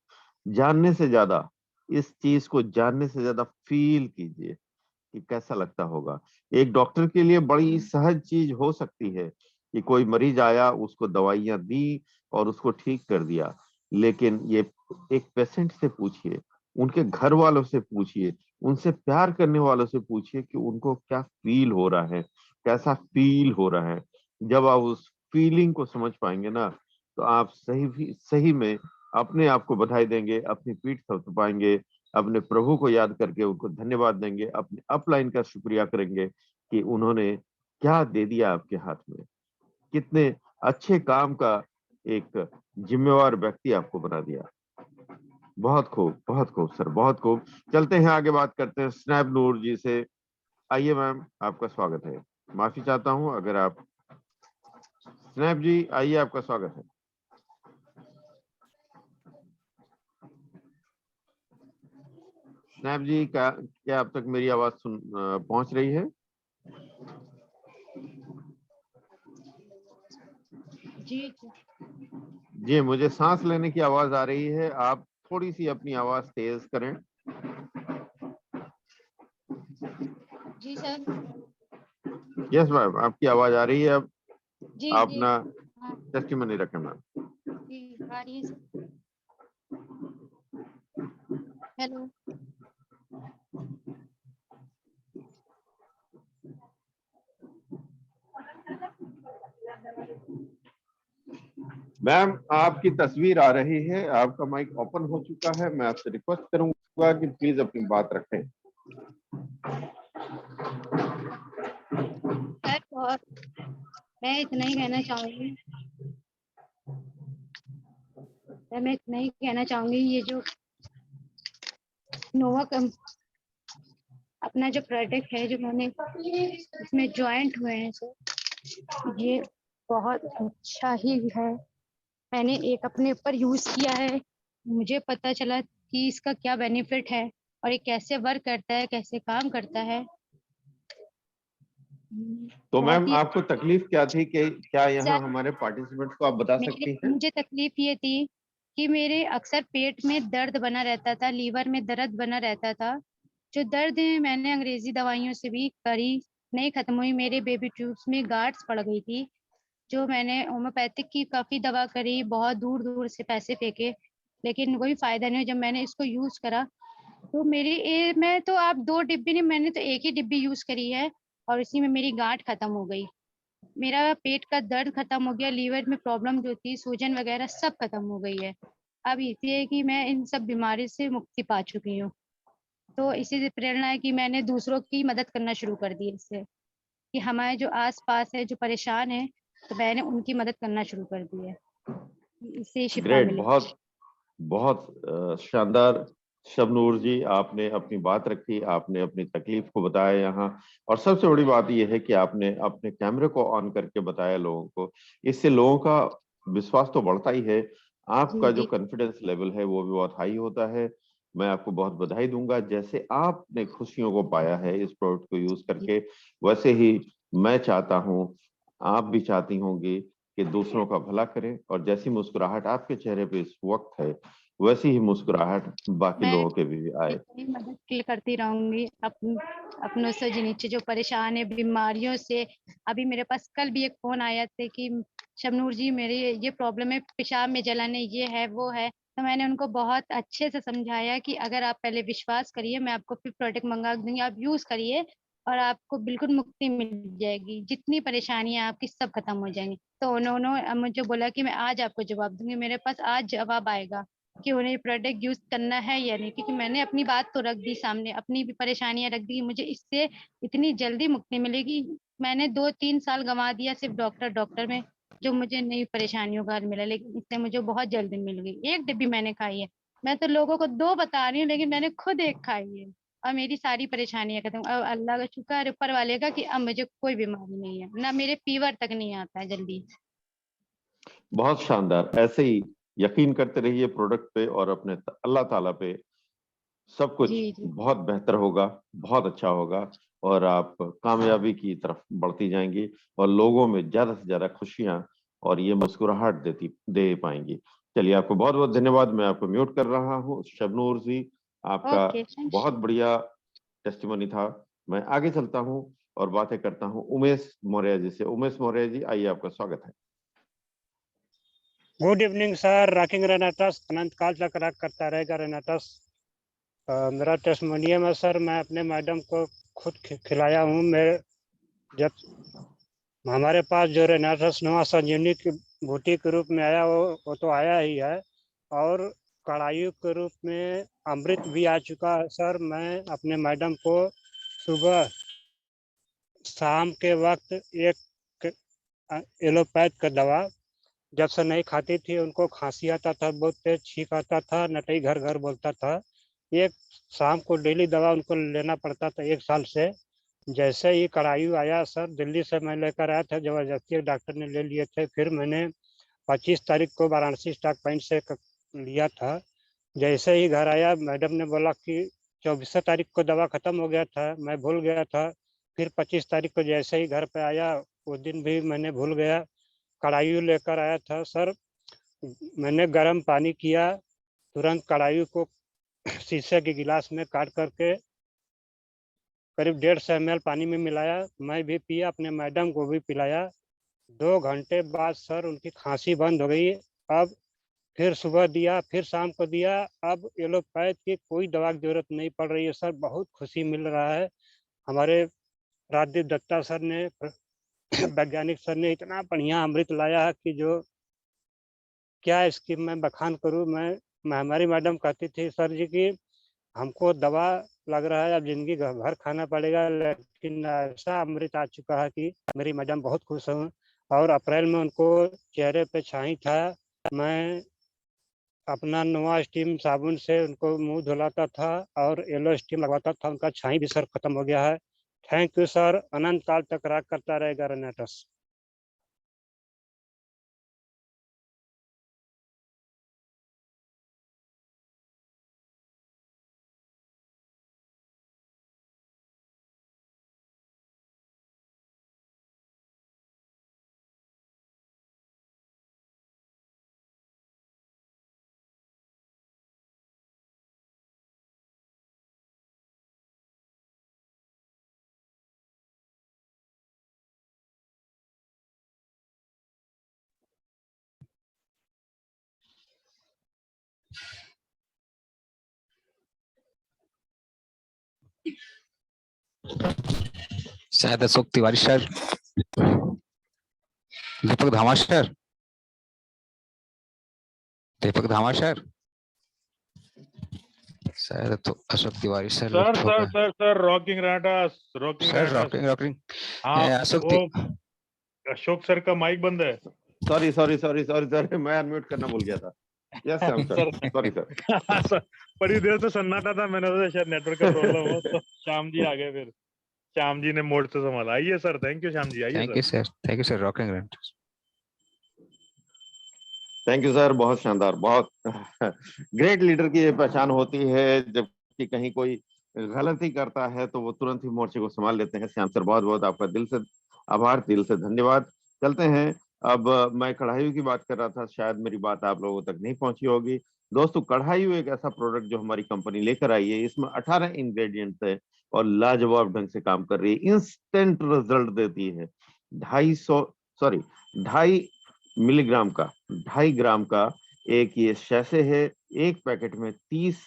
जानने से ज्यादा, इस चीज को जानने से ज्यादा फील कीजिए कि कैसा लगता होगा। एक डॉक्टर के लिए बड़ी सहज चीज हो सकती है कि कोई मरीज आया, उसको दवाइयां दी और उसको ठीक कर दिया, लेकिन ये एक पेशेंट से पूछिए, उनके घर वालों से पूछिए, उनसे प्यार करने वालों से पूछिए कि उनको क्या फील हो रहा है, कैसा फील हो रहा है। जब आप उस फीलिंग को समझ पाएंगे ना, तो आप सही में अपने आप को बधाई देंगे, अपनी पीठ थपथपाएंगे, अपने प्रभु को याद करके उनको धन्यवाद देंगे, अपने अपलाइन का शुक्रिया करेंगे कि उन्होंने क्या दे दिया आपके हाथ में, कितने अच्छे काम का एक जिम्मेवार व्यक्ति आपको बना दिया। बहुत खूब सर, बहुत खूब। चलते हैं आगे, बात करते हैं स्नैप नूर जी से। आइए मैम, आपका स्वागत है। माफी चाहता हूं अगर आप, स्नैप जी आइए, आपका स्वागत है। स्नैप जी, क्या अब तक मेरी आवाज पहुंच रही है? जी जी, मुझे सांस लेने की आवाज आ रही है। आप थोड़ी सी अपनी आवाज तेज करें। जी सर। यस मैम, आपकी आवाज आ रही है अब। जी आप जी ना हाँ टेस्टिमनी रखें मैम। जी आ रही है सर। हेलो। मैम, आपकी तस्वीर आ रही है, आपका माइक ओपन हो चुका है। मैं आपसे रिक्वेस्ट करूंगा कि प्लीज अपनी बात रखें। सर बहुत, मैं इतना ही कहना चाहूंगी, ये जो नोवा अपना जो प्रोडक्ट है जो मैंने इसमें ज्वाइंट हुए हैं सर, ये बहुत अच्छा ही है। मैंने एक अपने ऊपर यूज किया है, मुझे पता चला कि इसका क्या बेनिफिट है और ये कैसे वर्क करता है, कैसे काम करता है। तो बहुत मैम, ही आपको तकलीफ क्या थी, कि क्या यहाँ सर, हमारे पार्टिसिपेंट्स को आप बता सकती हैं? मुझे तकलीफ ये थी कि मेरे अक्सर पेट में दर्द बना रहता था, लीवर में दर्द बना रहता था। जो दर्द है मैंने अंग्रेजी दवाइयों से भी करी, नहीं खत्म हुई। मेरे बेबी ट्यूब्स में गार्ड्स पड़ गई थी, जो मैंने होम्योपैथिक की काफी दवा करी, बहुत दूर दूर से पैसे फेंके, लेकिन कोई फायदा नहीं। जब मैंने इसको यूज करा तो मैं तो आप 2 डिब्बी नहीं, मैंने तो एक ही डिब्बी यूज करी है और इसी में मेरी गांठ खत्म हो गई। मेरा पेट का दर्द खत्म हो गया, लीवर में प्रॉब्लम जो थी, सूजन वगैरह सब खत्म हो गई है। अब इसी है कि मैं इन सब बीमारी से मुक्ति पा चुकी हूँ। तो इसी से प्रेरणा है कि मैंने दूसरों की मदद करना शुरू कर दी इससे, कि हमारे जो आस-पास है, जो परेशान है, तो मैंने उनकी मदद करना शुरू कर दी है। इससे शिफा ग्रेट, मिली। बहुत बहुत शानदार। शबनूर जी, आपने अपनी बात रखी, आपने अपनी तकलीफ को बताया यहाँ, और सबसे बड़ी बात यह है कि आपने अपने कैमरे को ऑन करके बताया लोगों को। इससे लोगों का विश्वास तो बढ़ता ही है, आपका जी, जो जी। कॉन्फिडेंस लेवल है वो भी बहुत हाई होता है। मैं आपको बहुत बधाई दूंगा, जैसे आपने खुशियों को पाया है इस प्रोडक्ट को यूज करके, वैसे ही मैं चाहता हूँ, आप भी चाहती होंगी कि दूसरों का भला करें, और जैसी मुस्कुराहट आपके चेहरे पे इस वक्त है, वैसी ही मुस्कुराहट बाकी मैं लोगों के भी आए। इतनी मदद करती रहूंगी अपनों से, जो नीचे जो परेशान है बीमारियों से। अभी मेरे पास कल भी एक फोन आया था कि शबनूर जी, मेरी ये प्रॉब्लम है, पेशाब में जलन है, ये है वो है। तो मैंने उनको बहुत अच्छे से समझाया कि अगर आप पहले विश्वास करिए, मैं आपको फिर प्रोडक्ट मंगा दूंगी, आप यूज करिए और आपको बिल्कुल मुक्ति मिल जाएगी, जितनी परेशानियां आपकी सब खत्म हो जाएंगी। तो उन्होंने मुझे बोला कि मैं आज आपको जवाब दूंगी, मेरे पास आज जवाब आएगा कि उन्हें प्रोडक्ट यूज करना है या नहीं, क्योंकि मैंने अपनी बात तो रख दी सामने, अपनी भी परेशानियां रख दी कि मुझे इससे इतनी जल्दी मुक्ति मिलेगी। मैंने 2-3 साल गंवा दिया सिर्फ डॉक्टर में, जो मुझे नई परेशानियों का हल मिला, लेकिन इससे मुझे बहुत जल्दी मिल गई। 1 डिब्बी मैंने खाई है। मैं तो लोगों को 2 बता रही हूँ, लेकिन मैंने खुद 1 खाई है और मेरी सारी परेशानियां खत्म। अब अल्लाह का शुक्र है ऊपर वाले का कि अब मुझे कोई बीमारी नहीं है, ना मेरे फीवर तक नहीं आता है जल्दी। बहुत शानदार, ऐसे ही यकीन करते रहिए प्रोडक्ट पे और अपने अल्लाह ताला पे, सब कुछ जी, जी। बहुत बेहतर होगा, बहुत अच्छा होगा, और आप कामयाबी की तरफ बढ़ती जाएंगी, और लोगों में ज्यादा से ज्यादा खुशियां और ये मुस्कुराहट दे पाएंगी। चलिए, आपको बहुत बहुत धन्यवाद। मैं आपको म्यूट कर रहा हूँ। शबनूर जी, आपका ओके, थैंक बहुत यू। बढ़िया टेस्टिमनी था। मैं आगे चलता हूँ और बातें करता हूँ उमेश मौर्य जी से। उमेश मौर्य जी, आइए, आपका स्वागत है। गुड इवनिंग सर, रॉकिंग रेनाटस, अनंत काल तक रॉक करता रहेगा रेनाटस। मेरा टेस्टिमोनियम है सर, मैं अपने मैडम को खुद खिलाया हूँ। मैं जब हमारे पास जो रेनाटस नवा संजीवनी की बूटी के रूप में आया, वो तो आया ही है, और कड़ायु के रूप में अमृत भी आ चुका है सर। मैं अपने मैडम को सुबह शाम के वक्त एक एलोपैथ का दवा जब से नहीं खाती थी, उनको खांसी आता था, बहुत तेज छींक आता था, नटई घर घर बोलता था। एक शाम को डेली दवा उनको लेना पड़ता था 1 साल से। जैसे ही कड़ायु आया सर, दिल्ली से मैं लेकर आया था, जबरदस्ती एक डॉक्टर ने ले लिए थे। फिर मैंने 25 तारीख को वाराणसी स्टॉक पॉइंट से लिया था। जैसे ही घर आया, मैडम ने बोला कि 24 तारीख को दवा खत्म हो गया था, मैं भूल गया था। फिर 25 तारीख को जैसे ही घर पे आया, उस दिन भी मैंने भूल गया। कड़ायु लेकर आया था सर, मैंने गर्म पानी किया, तुरंत कड़ायु को शीशे के गिलास में काट करके करीब 150 ml पानी में मिलाया, मैं भी पिया, अपने मैडम को भी पिलाया। 2 घंटे बाद सर उनकी खांसी बंद हो गई। अब फिर सुबह दिया, फिर शाम को दिया। अब एलोपैथ की कोई दवा की जरूरत नहीं पड़ रही है सर, बहुत खुशी मिल रहा है। हमारे राजदीप दत्ता सर ने वैज्ञानिक सर ने इतना बढ़िया अमृत लाया है कि जो क्या इसकी मैं बखान करूं। मैं हमारी मैडम कहती थी सर जी की हमको दवा लग रहा है, अब जिंदगी भर खाना पड़ेगा, लेकिन ऐसा अमृत आ चुका है कि मेरी मैडम बहुत खुश हूँ। और अप्रैल में उनको चेहरे पे छाई था, मैं अपना नोवा स्टीम साबुन से उनको मुंह धुलाता था और येलो स्टीम लगवाता था, उनका छाई भी सर खत्म हो गया है। थैंक यू सर, अनंत काल तक राग करता रहेगा रेनाटस। शायद अशोक तिवारी सर, दीपक धामा सर, दीपक धामा सर। शायद तो Ashok Tiwari sir sir lift होगा। सर रॉकिंग राटास सर रॉकिंग रॉकिंग हाँ अशोक वो अशोक सर का माइक बंद है। सॉरी मैं अनम्यूट करना भूल गया था। Yes Shyam sir, sorry sir. बड़ी देर से सन्नाटा था, मैंने सोचा शायद नेटवर्क का प्रॉब्लम हो, तो श्याम जी आ गए, फिर श्याम जी ने मोड से संभाला। आइए sir, thank you Shyam ji, आइए sir. Thank you sir rocking राटास। थैंक यू सर, बहुत शानदार, बहुत ग्रेट लीडर की ये पहचान होती है, जबकि कहीं कोई गलती करता है तो वो तुरंत ही मोर्चे को संभाल लेते हैं। श्याम सर बहुत बहुत आपका दिल से आभार, दिल से धन्यवाद। चलते हैं, अब मैं कढ़ाई की बात कर रहा था, शायद मेरी बात आप लोगों तक नहीं पहुंची होगी। दोस्तों, कढ़ाई एक ऐसा प्रोडक्ट जो हमारी कंपनी लेकर आई है, इसमें 18 इंग्रेडिएंट्स है और लाजवाब ढंग से काम कर रही है, इंस्टेंट रिजल्ट देती है। 2.5 मिलीग्राम का 2.5 ग्राम का एक ये शैसे है। एक पैकेट में 30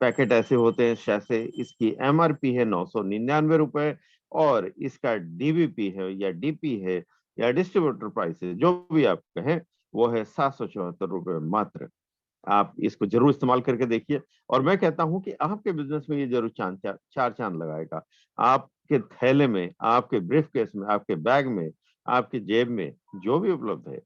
पैकेट ऐसे होते हैं शैसे। इसकी एमआरपी है 999 रुपए और इसका डीबीपी है या डीपी है या डिस्ट्रीब्यूटर प्राइस है, जो भी आप कहें, वो है 774 रुपए मात्र। आप इसको जरूर इस्तेमाल करके देखिए और मैं कहता हूं कि आपके बिजनेस में ये जरूर चार चांद लगाएगा। आपके थैले में, आपके ब्रीफ केस में, आपके बैग में, आपकी जेब में जो भी उपलब्ध है,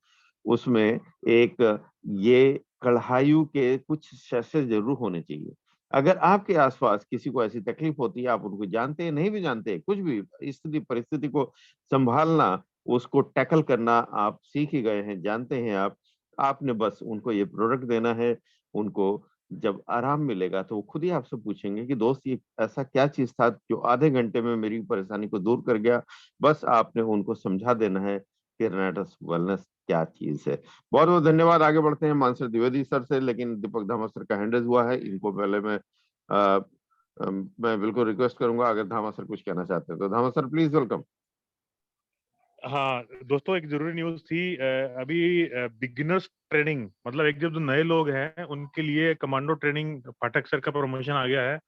उसमें एक ये कढ़ाई के कुछ शैसे जरूर होने चाहिए। अगर आपके आसपास किसी को ऐसी तकलीफ होती है, आप उनको जानते हैं, नहीं भी जानते, कुछ भी स्थिति परिस्थिति को संभालना, उसको टैकल करना आप सीख ही गए हैं, जानते हैं आप, आपने बस उनको ये प्रोडक्ट देना है। उनको जब आराम मिलेगा तो वो खुद ही आपसे पूछेंगे कि दोस्त ये ऐसा क्या चीज था जो आधे घंटे में मेरी परेशानी को दूर कर गया। बस आपने उनको समझा देना है कि रेनाटस वेलनेस क्या चीज है। बहुत बहुत धन्यवाद। आगे बढ़ते हैं मानसर द्विवेदी सर से, लेकिन दीपक धामा सर का हैंड रेज हुआ है, इनको पहले मैं बिल्कुल रिक्वेस्ट करूंगा, अगर धामा सर कुछ कहना चाहते हैं तो। धामा सर प्लीज, वेलकम। हाँ दोस्तों, एक जरूरी न्यूज थी। अभी बिगिनर्स ट्रेनिंग, मतलब एक जो नए लोग हैं उनके लिए कमांडो ट्रेनिंग पाठक सर का प्रमोशन आ गया है,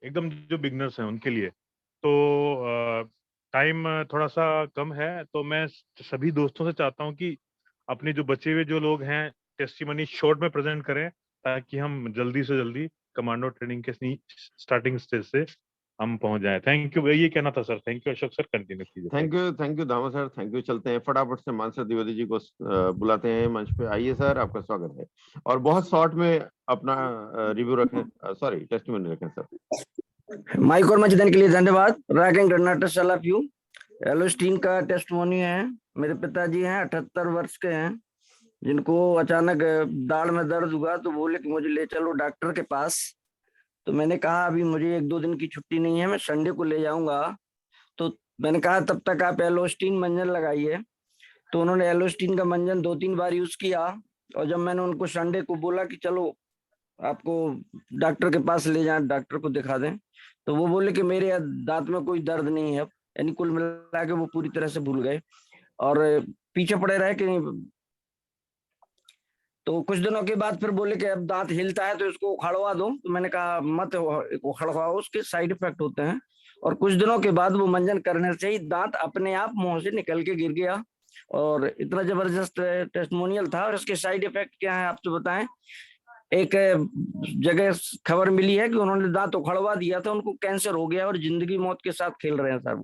एकदम जो बिगिनर्स हैं उनके लिए। तो टाइम थोड़ा सा कम है, तो मैं सभी दोस्तों से चाहता हूं कि अपने जो बचे हुए जो लोग हैं टेस्टिमनी शॉर्ट में प्रेजेंट करें, ताकि हम जल्दी से जल्दी कमांडो ट्रेनिंग के स्टार्टिंग स्टेज से हम पहुंच जाएं। थैंक यू, ये कहना था sir. Thank you Ashok sir, continue कीजिए। थैंक यू धामा सर, थैंक यू। चलते हैं फटाफट से मानसर द्विवेदी जी को बुलाते हैं मंच पे। आइए सर, आपका स्वागत है और बहुत शॉर्ट में अपना रिव्यू रखें, सॉरी टेस्टिमनी रखें सर। माइक और मंच देने के लिए धन्यवाद। Rocking Karnataka all of you. एलोस्टीन का टेस्टिमोनी है। मेरे पिताजी हैं, 78 वर्ष के हैं, जिनको अचानक दाढ़ में दर्द हुआ तो बोले कि मुझे ले चलो डॉक्टर के पास। तो मैंने कहा अभी मुझे 1-2 दिन की छुट्टी नहीं है, मैं संडे को ले जाऊंगा। तो मैंने कहा तब तक आप एलोस्टीन मंजन लगाइए। तो उन्होंने एलोस्टीन का मंजन 2-3 बार यूज किया और जब मैंने उनको संडे को बोला कि चलो आपको डॉक्टर के पास ले जाएं, डॉक्टर को दिखा दें, तो वो बोले कि मेरे दांत में कोई दर्द नहीं है। यानी कुल मिला के वो पूरी तरह से भूल गए और पीछे पड़े रहे कि नहीं। तो कुछ दिनों के बाद फिर बोले कि अब दांत हिलता है तो इसको उखाड़वा दो। तो मैंने कहा मत उखाड़वाओ, उसके साइड इफेक्ट होते हैं। और कुछ दिनों के बाद वो मंजन करने से ही दांत अपने आप मुंह से निकल के गिर गया और इतना जबरदस्त टेस्टिमोनियल था। और इसके साइड इफेक्ट क्या है आपसे बताएं। एक जगह खबर मिली है कि उन्होंने दांत उखड़वा दिया था, उनको कैंसर हो गया और जिंदगी मौत के साथ खेल रहे हैं सर।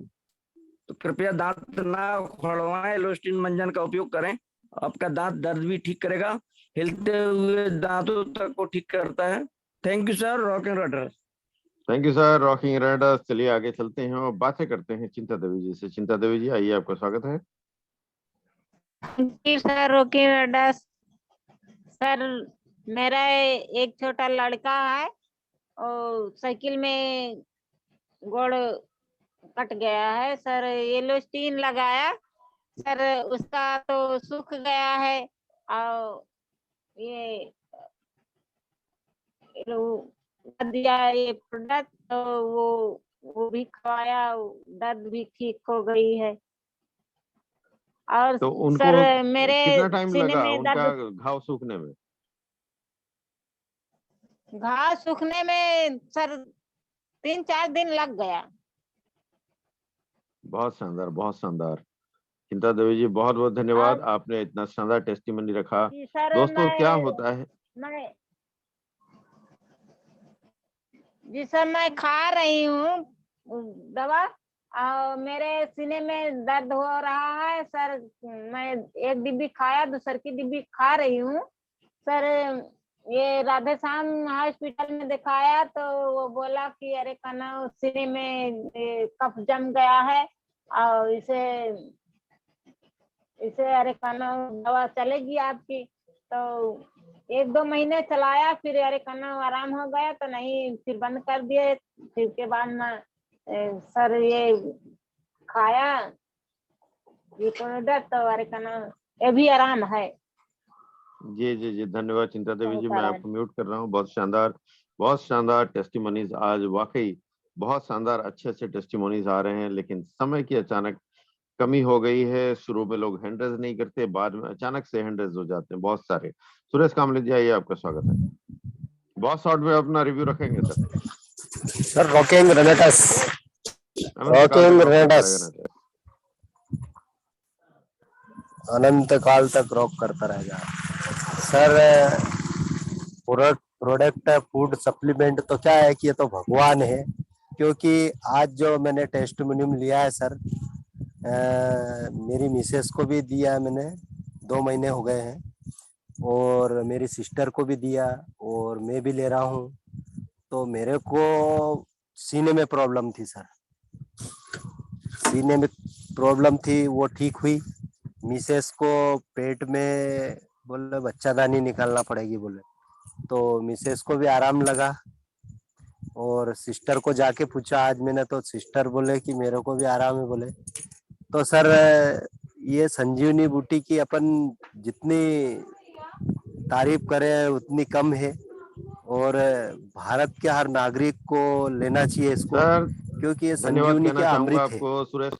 तो कृपया दांत ना उखड़वाएं, एलोस्टीन मंजन का उपयोग करें। आपका दांत दर्द भी ठीक करेगा, हिलते हुए दांतों तक को ठीक करता है। Thank you sir, rocking Riders. Thank you sir, rocking Riders. चलिए आगे चलते हैं और बातें करते हैं चिंता देवी जी से। चिंता देवी जी आइए, आपका स्वागत है। Sir rocking Riders. सर मेरा एक छोटा लड़का है और साइकिल में गोड़ कट गया है सर। एलोस्टीन लगाया सर, उसका तो सूख गया है और ये दिया ये प्रोडक्ट, तो वो भी खवाया, दर्द भी ठीक हो गई है। और तो उनको सर मेरे कितना टाइम सीने लगा में उनका दर्द, घाव सूखने में? घाव सूखने में सर 3-4 दिन लग गया। बहुत शानदार, बहुत शानदार। चिंता देवी जी बहुत बहुत धन्यवाद, आपने इतना शानदार टेस्टिमनी रखा। सर दोस्तों क्या होता है, जी सर, मैं खा रही हूँ दवा और मेरे सीने में दर्द हो रहा है सर। मैं एक डिब्बी खाया, दूसर की डिब्बी खा रही हूँ सर। ये राधे श्याम हॉस्पिटल में दिखाया तो वो बोला कि अरे कना सीने में कफ जम गया है और इसे अरे कना दवा चलेगी आपकी। तो 1-2 महीने चलाया, फिर अरे कना आराम हो गया तो नहीं, फिर बंद कर दिए। फिर के बाद में सर ये खाया ये प्रोडक्ट तो अरे कना ये भी आराम है। जी जी जी, धन्यवाद चिंता देवी जी। होता मैं रहा। आपको म्यूट कर रहा हूँ। बहुत शानदार टेस्टिमोनीज आज, वाकई बहुत शानदार अच्छे टेस्टिमोनीज आ रहे हैं, लेकिन समय की अचानक कमी हो गई है। शुरू में लोग हैंड रेज नहीं करते, बाद में अचानक से हैंड रेज हो जाते हैं बहुत सारे। सुरेश कामले जी आइए, आपका स्वागत है। बहुत शॉर्ट में अपना रिव्यू रखेंगे सर। सर रॉकिंग रेनेटस, अनंत काल तक रॉक करता रहेगा सर। प्रोडक्ट फूड सप्लीमेंट तो क्या है कि ये तो भगवान है, क्योंकि आज जो मैंने टेस्टिमोनियम लिया है सर, मेरी मिसेस को भी दिया मैंने, 2 महीने हो गए हैं, और मेरी सिस्टर को भी दिया और मैं भी ले रहा हूँ। तो मेरे को सीने में प्रॉब्लम थी सर, सीने में प्रॉब्लम थी, वो ठीक हुई। मिसेस को पेट में बोले बच्चादानी निकालना पड़ेगी बोले, तो मिसेस को भी आराम लगा। और सिस्टर को जाके पूछा आज मैंने, तो सिस्टर बोले कि मेरे को भी आराम है बोले। तो सर ये संजीवनी बूटी की अपन जितनी तारीफ करें उतनी कम है, और भारत के हर नागरिक को लेना चाहिए इसको सर, क्योंकि ये धन्यवाद संजीवनी कहना के चाहूंगा अमृत है। आपको। सुरेश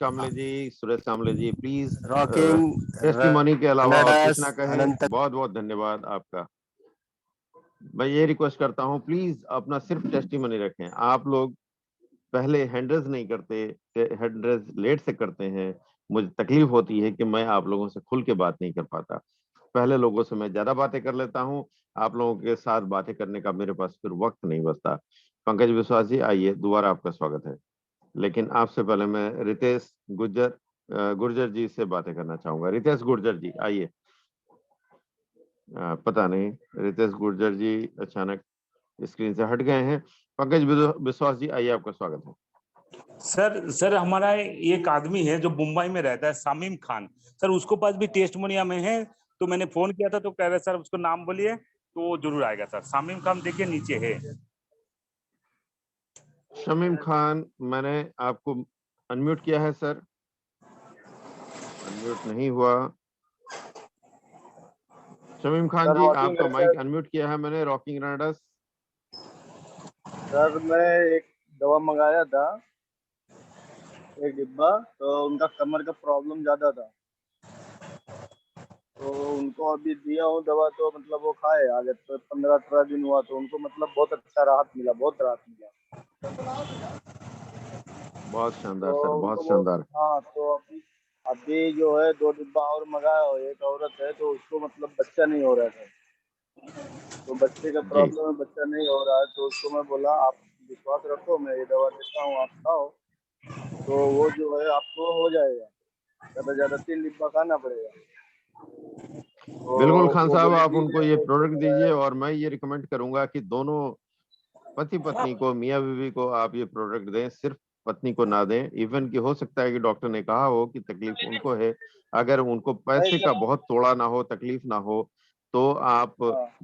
कामले जी प्लीज रॉकिंग टेस्टिमोनी के अलावा और कुछ ना कहें। अनंत। बहुत बहुत धन्यवाद आपका। मैं ये रिक्वेस्ट करता हूँ, प्लीज अपना सिर्फ टेस्टिमोनी रखें। आप लोग पहले हैंडरेज नहीं करते, हैंडरेज लेट से करते हैं। मुझे तकलीफ होती है कि मैं आप लोगों से खुल के बात नहीं कर पाता। पहले लोगों से मैं ज्यादा बातें कर लेता हूँ, आप लोगों के साथ बातें करने का मेरे पास फिर वक्त नहीं बचता। पंकज विश्वास जी आइए, दोबारा आपका स्वागत है। लेकिन आपसे पहले मैं रितेश गुर्जर जी से बातें करना चाहूंगा। रितेश गुर्जर जी आइए। पता नहीं रितेश गुर्जर जी अचानक स्क्रीन से हट गए हैं। पंकज विश्वास जी आइए, आपका स्वागत है। सर हमारा एक आदमी है जो मुंबई में रहता है, शामीम खान सर, उसको पास भी टेस्टिमोनियम में है। तो मैंने फोन किया था तो कह रहे सर उसको नाम बोलिए तो जरूर आएगा सर। शामीम खान देखिए नीचे है। शमीम खान, मैंने आपको अनम्यूट किया है सर, अनम्यूट नहीं हुआ। शमीम खान जी, आपका माइक अनम्यूट किया है मैंने। रॉकिंग रेनेटस सर, मैं एक दवा मंगाया था, एक डिब्बा, तो उनका कमर का प्रॉब्लम ज्यादा था, तो उनको अभी दिया हूँ दवा। तो मतलब वो खाए आगे, तो 15-18 दिन हुआ, तो उनको मतलब बहुत अच्छा राहत मिला, बहुत राहत मिला। बहुत शानदार तो सर, बहुत शानदार। हाँ, तो अभी जो है 2 डिब्बा और मंगाया हो। एक औरत है तो उसको मतलब बच्चा नहीं हो रहा था, तो बच्चे का प्रॉब्लम है, बच्चा नहीं हो रहा है, तो उसको मैं बोला आप विश्वास रखो, मैं ये दवा देता हूँ, आप खाओ, तो वो जो है आपको हो जाएगा। ज्यादा ज्यादा 3 डिब्बा खाना पड़ेगा। तो बिल्कुल खान वो साहब, बोले आप ठीक उनको है, ये तो प्रोडक्ट दीजिए। और मैं ये रिकमेंड करूंगा कि दोनों पति पत्नी को, मियाँ बीवी को आप ये प्रोडक्ट दें, सिर्फ पत्नी को ना दें। इवन कि हो सकता है कि डॉक्टर ने कहा हो कि तकलीफ उनको है, अगर उनको पैसे का बहुत तोड़ा ना हो, तकलीफ ना हो, तो आप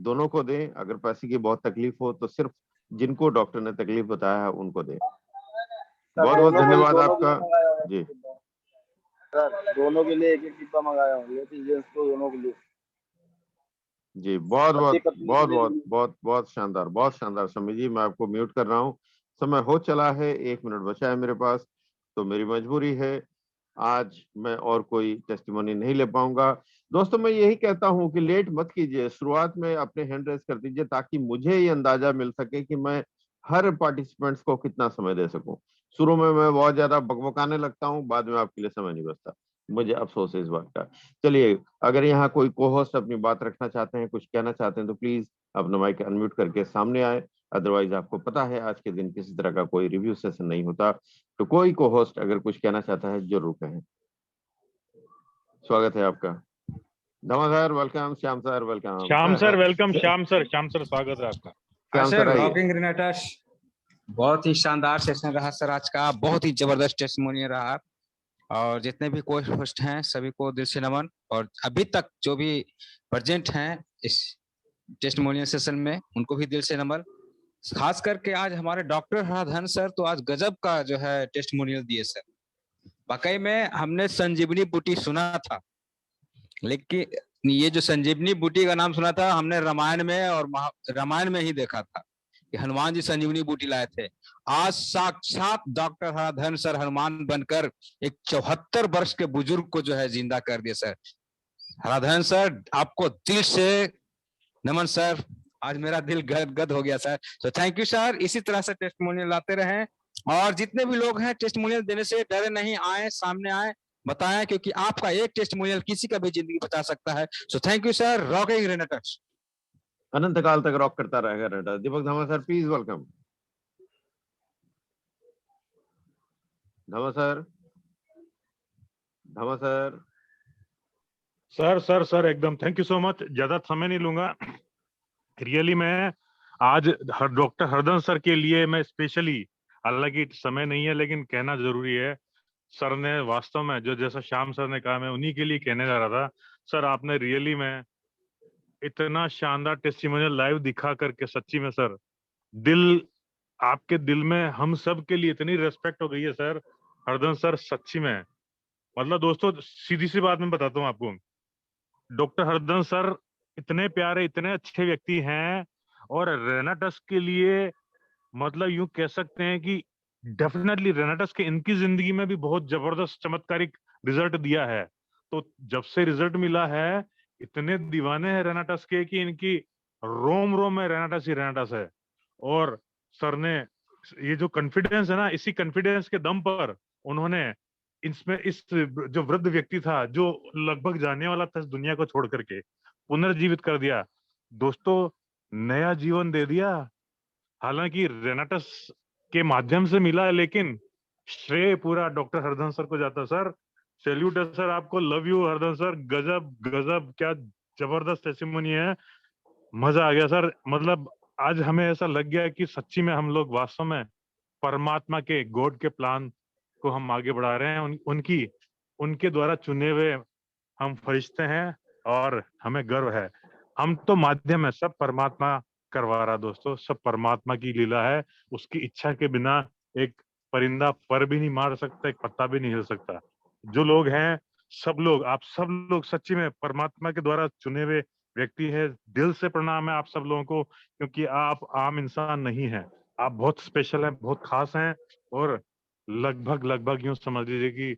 दोनों को दें। अगर पैसे की बहुत तकलीफ हो तो सिर्फ जिनको डॉक्टर ने तकलीफ बताया है उनको दें। बहुत बहुत धन्यवाद आपका जी। सर दोनों के लिए एक एक डिब्बा मंगाया हूँ, लेडीज जेंट्स को दोनों के लिए जी। बहुत बहुत पति पत्नी बहुत के लिए बहुत भी। बहुत बहुत शानदार, बहुत शानदार। समय जी, मैं आपको म्यूट कर रहा हूँ, समय हो चला है, 1 मिनट बचा है मेरे पास, तो मेरी मजबूरी है, आज मैं और कोई टेस्टिमोनी नहीं ले पाऊंगा। दोस्तों, मैं यही कहता हूं कि लेट मत कीजिए, शुरुआत में अपने हैंड रेज कर दीजिए, ताकि मुझे ये अंदाजा मिल सके कि मैं हर पार्टिसिपेंट्स को कितना समय दे सकूं। शुरू में मैं बहुत ज्यादा बकबकाने लगता हूं, बाद में आपके लिए समय नहीं बचता, मुझे अफसोस है इस बात का। चलिए, अगर यहाँ कोई को होस्ट अपनी बात रखना चाहते हैं, कुछ कहना चाहते हैं, तो प्लीज अपना माइक अनम्यूट करके सामने आए अदरवाइज आपको पता है आज के दिन किसी तरह का कोई रिव्यू सेशन नहीं होता। तो कोई को होस्ट अगर कुछ कहना चाहता है जरूर कहें। स्वागत है आपका। Dhama sir welcome, Shyam sir welcome. Shyam sir welcome, Shyam sir स्वागत है आपका। श्याम सर आइए। रॉकिंग ग्रेनेटर्स, बहुत ही शानदार सेशन रहा सर आज का, बहुत ही जबरदस्त टेस्टिमोनियल रहा और जितने भी कोच होस्ट हैं सभी को दिल से नमन, और अभी तक जो भी प्रेजेंट हैं इस टेस्टिमोनियल सेशन में उनको भी दिल से नमन। खास करके आज हमारे डॉक्टर हराधन सर तो आज गजब का जो है टेस्टिमोनियल दिए सर। वाकई में हमने संजीवनी बूटी सुना था, लेकिन ये जो संजीवनी बूटी का नाम सुना था हमने रामायण में और रामायण में ही देखा था कि हनुमान जी संजीवनी बूटी लाए थे। आज साक्षात डॉक्टर हराधन सर हनुमान बनकर एक 74 वर्ष के बुजुर्ग को जो है जिंदा कर दिया सर। हराधन सर आपको दिल से नमन सर, आज मेरा दिल गदगद हो गया सर। तो थैंक यू सर, इसी तरह से टेस्टिमोनियल लाते रहें और जितने भी लोग हैं टेस्टिमोनियल देने से डरे नहीं, आए सामने आए बताएं, क्योंकि आपका एक टेस्टिमोनियल किसी का भी जिंदगी बचा सकता है। So thank you sir. Rocking ग्रेनेटर्स अनंत काल तक रॉक करता रहेगा ग्रेनेटर्स। Deepak Dhama sir please welcome. Dhama sir, Dhama sir एकदम थैंक यू सो मच। ज्यादा समय नहीं लूंगा। रियली मैं आज डॉक्टर हरदन सर के लिए मैं स्पेशली, हालांकि समय नहीं है लेकिन कहना जरूरी है, सर ने वास्तव में जो जैसा श्याम सर ने कहा मैं उन्हीं के लिए कहने जा रहा था। सर आपने रियली में इतना शानदार टेस्टिमोनियल लाइव दिखा करके सच्ची में सर दिल, आपके दिल में हम सब के लिए इतनी रेस्पेक्ट हो गई है सर। हरदन सर सच्ची में, मतलब दोस्तों सीधी सी बात मैं बताता हूँ आपको, डॉक्टर हरदन सर इतने प्यारे इतने अच्छे व्यक्ति हैं और रेनाटस के लिए मतलब यूं कह सकते हैं कि डेफिनेटली रेनाटस के इनकी जिंदगी में भी बहुत जबरदस्त चमत्कारिक रिजल्ट दिया है। तो जब से रिजल्ट मिला है इतने दीवाने हैं रेनाटस के कि इनकी रोम रोम में रेनाटस ही रेनाटस है। और सर ने ये जो कॉन्फिडेंस है ना, इसी कॉन्फिडेंस के दम पर उन्होंने इसमें इस जो वृद्ध व्यक्ति था जो लगभग जाने वाला था इस दुनिया को छोड़ करके, पुनर्जीवित कर दिया दोस्तों, नया जीवन दे दिया। हालांकि रेनाटस के माध्यम से मिला लेकिन श्रेय पूरा डॉक्टर हरदन सर को जाता। सर सैल्यूट है सर आपको, लव यू हरदन सर, गजब गजब, क्या जबरदस्त टेस्टिमोनी है, मजा आ गया सर। मतलब आज हमें ऐसा लग गया कि सच्ची में हम लोग वास्तव में परमात्मा के गॉड के प्लान को हम आगे बढ़ा रहे हैं। उनके द्वारा चुने हुए हम फरिश्ते हैं और हमें गर्व है। हम तो माध्यम है, सब परमात्मा करवा रहा दोस्तों, सब परमात्मा की लीला है। उसकी इच्छा के बिना एक परिंदा पर भी नहीं मार सकता, एक पत्ता भी नहीं हिल सकता। जो लोग हैं सब लोग, आप सब लोग सच्ची में परमात्मा के द्वारा चुने हुए व्यक्ति है। दिल से प्रणाम है आप सब लोगों को, क्योंकि आप आम इंसान नहीं हैं, आप बहुत स्पेशल हैं, बहुत खास हैं और लगभग यूं समझ लीजिए कि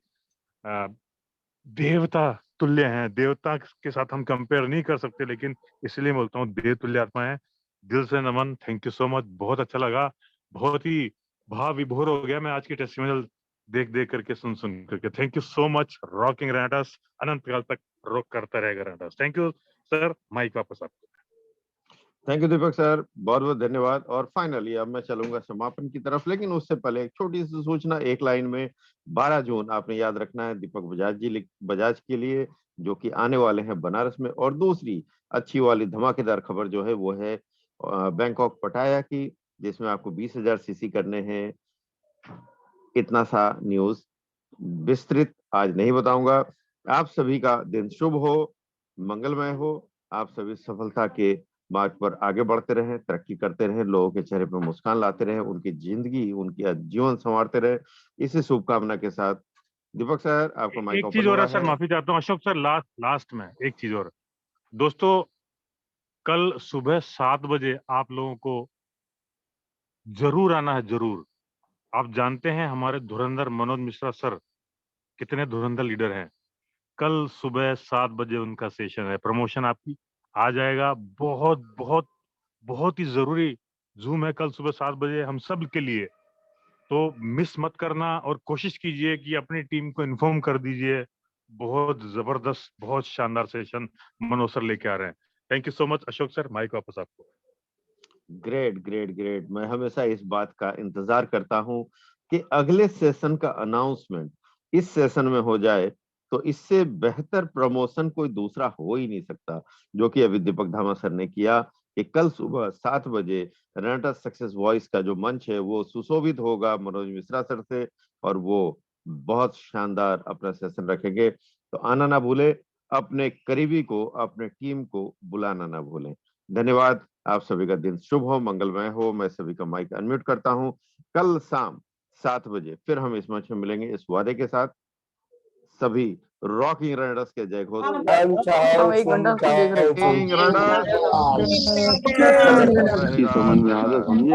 देवता तुल्य हैं। देवता के साथ हम कंपेयर नहीं कर सकते, लेकिन इसलिए बोलता हूँ देव तुल्य आत्मा है। दिल से नमन, थैंक यू सो मच, बहुत अच्छा लगा, बहुत ही भाव विभोर हो गया मैं आज की टेस्टिमोनियल देख करके, सुन करके। Thank you so much. Rocking रेनाटस, अनंत काल तक रॉक करता रहेगा रेनाटस। थैंक यू सर, माइक वापस आपको। थैंक यू दीपक सर, बहुत बहुत धन्यवाद। और फाइनली अब मैं चलूंगा समापन की तरफ, लेकिन उससे पहले एक छोटी सी सूचना, एक लाइन में 12 जून आपने याद रखना है दीपक बजाज के लिए, जो कि आने वाले हैं बनारस में। और दूसरी अच्छी वाली धमाकेदार खबर जो है वो है बैंकॉक पटाया की, जिसमें आपको 20,000 सीसी करने हैं। इतना सा न्यूज विस्तृत आज नहीं बताऊंगा। आप सभी का दिन शुभ हो, मंगलमय हो, आप सभी सफलता के मार्ग पर आगे बढ़ते रहें, तरक्की करते रहें, लोगों के चेहरे पर मुस्कान लाते रहें, उनकी जिंदगी उनकी जीवन संवारते रहे, इसी शुभकामना के साथ दीपक सर आपको माइक एक चीज और है सर, माफी चाहता हूँ अशोक सर, लास्ट में एक चीज और दोस्तों, कल सुबह 7 बजे आप लोगों को जरूर आना है, जरूर। आप जानते हैं हमारे धुरंधर मनोज मिश्रा सर कितने धुरंधर लीडर हैं। कल सुबह 7 बजे उनका सेशन है, प्रमोशन आपकी आ जाएगा। बहुत बहुत बहुत ही जरूरी जूम है कल सुबह 7 बजे हम सब के लिए, तो मिस मत करना और कोशिश कीजिए कि अपनी टीम को इन्फॉर्म कर दीजिए। बहुत जबरदस्त, बहुत शानदार सेशन मनोज सर लेके आ रहे हैं। Thank you so much Ashok sir, mic वापस आपको। Great great great. मैं हमेशा इस बात का इंतजार करता हूं कि अगले सेशन का अनाउंसमेंट इस सेशन में हो जाए, तो इससे बेहतर प्रमोशन कोई दूसरा हो ही नहीं सकता, जो कि अभी दीपक धामा सर ने किया कि कल सुबह 7 बजे रनाटा सक्सेस वॉइस का जो मंच है वो सुशोभित होगा मनोज मिश्रा सर से, और वो बहुत शानदार अपना सेशन रखेंगे। तो आना ना भूले, अपने करीबी को, अपने टीम को बुलाना ना भूलें। धन्यवाद। आप सभी का दिन शुभ हो, मंगलमय हो। मैं सभी का माइक अनम्यूट करता हूं। कल शाम 7 बजे फिर हम इस मंच में मिलेंगे, इस वादे के साथ। सभी रॉकिंग राइडर्स के जय घोष। Rocking Riders. समझ में आ रहा, समझे।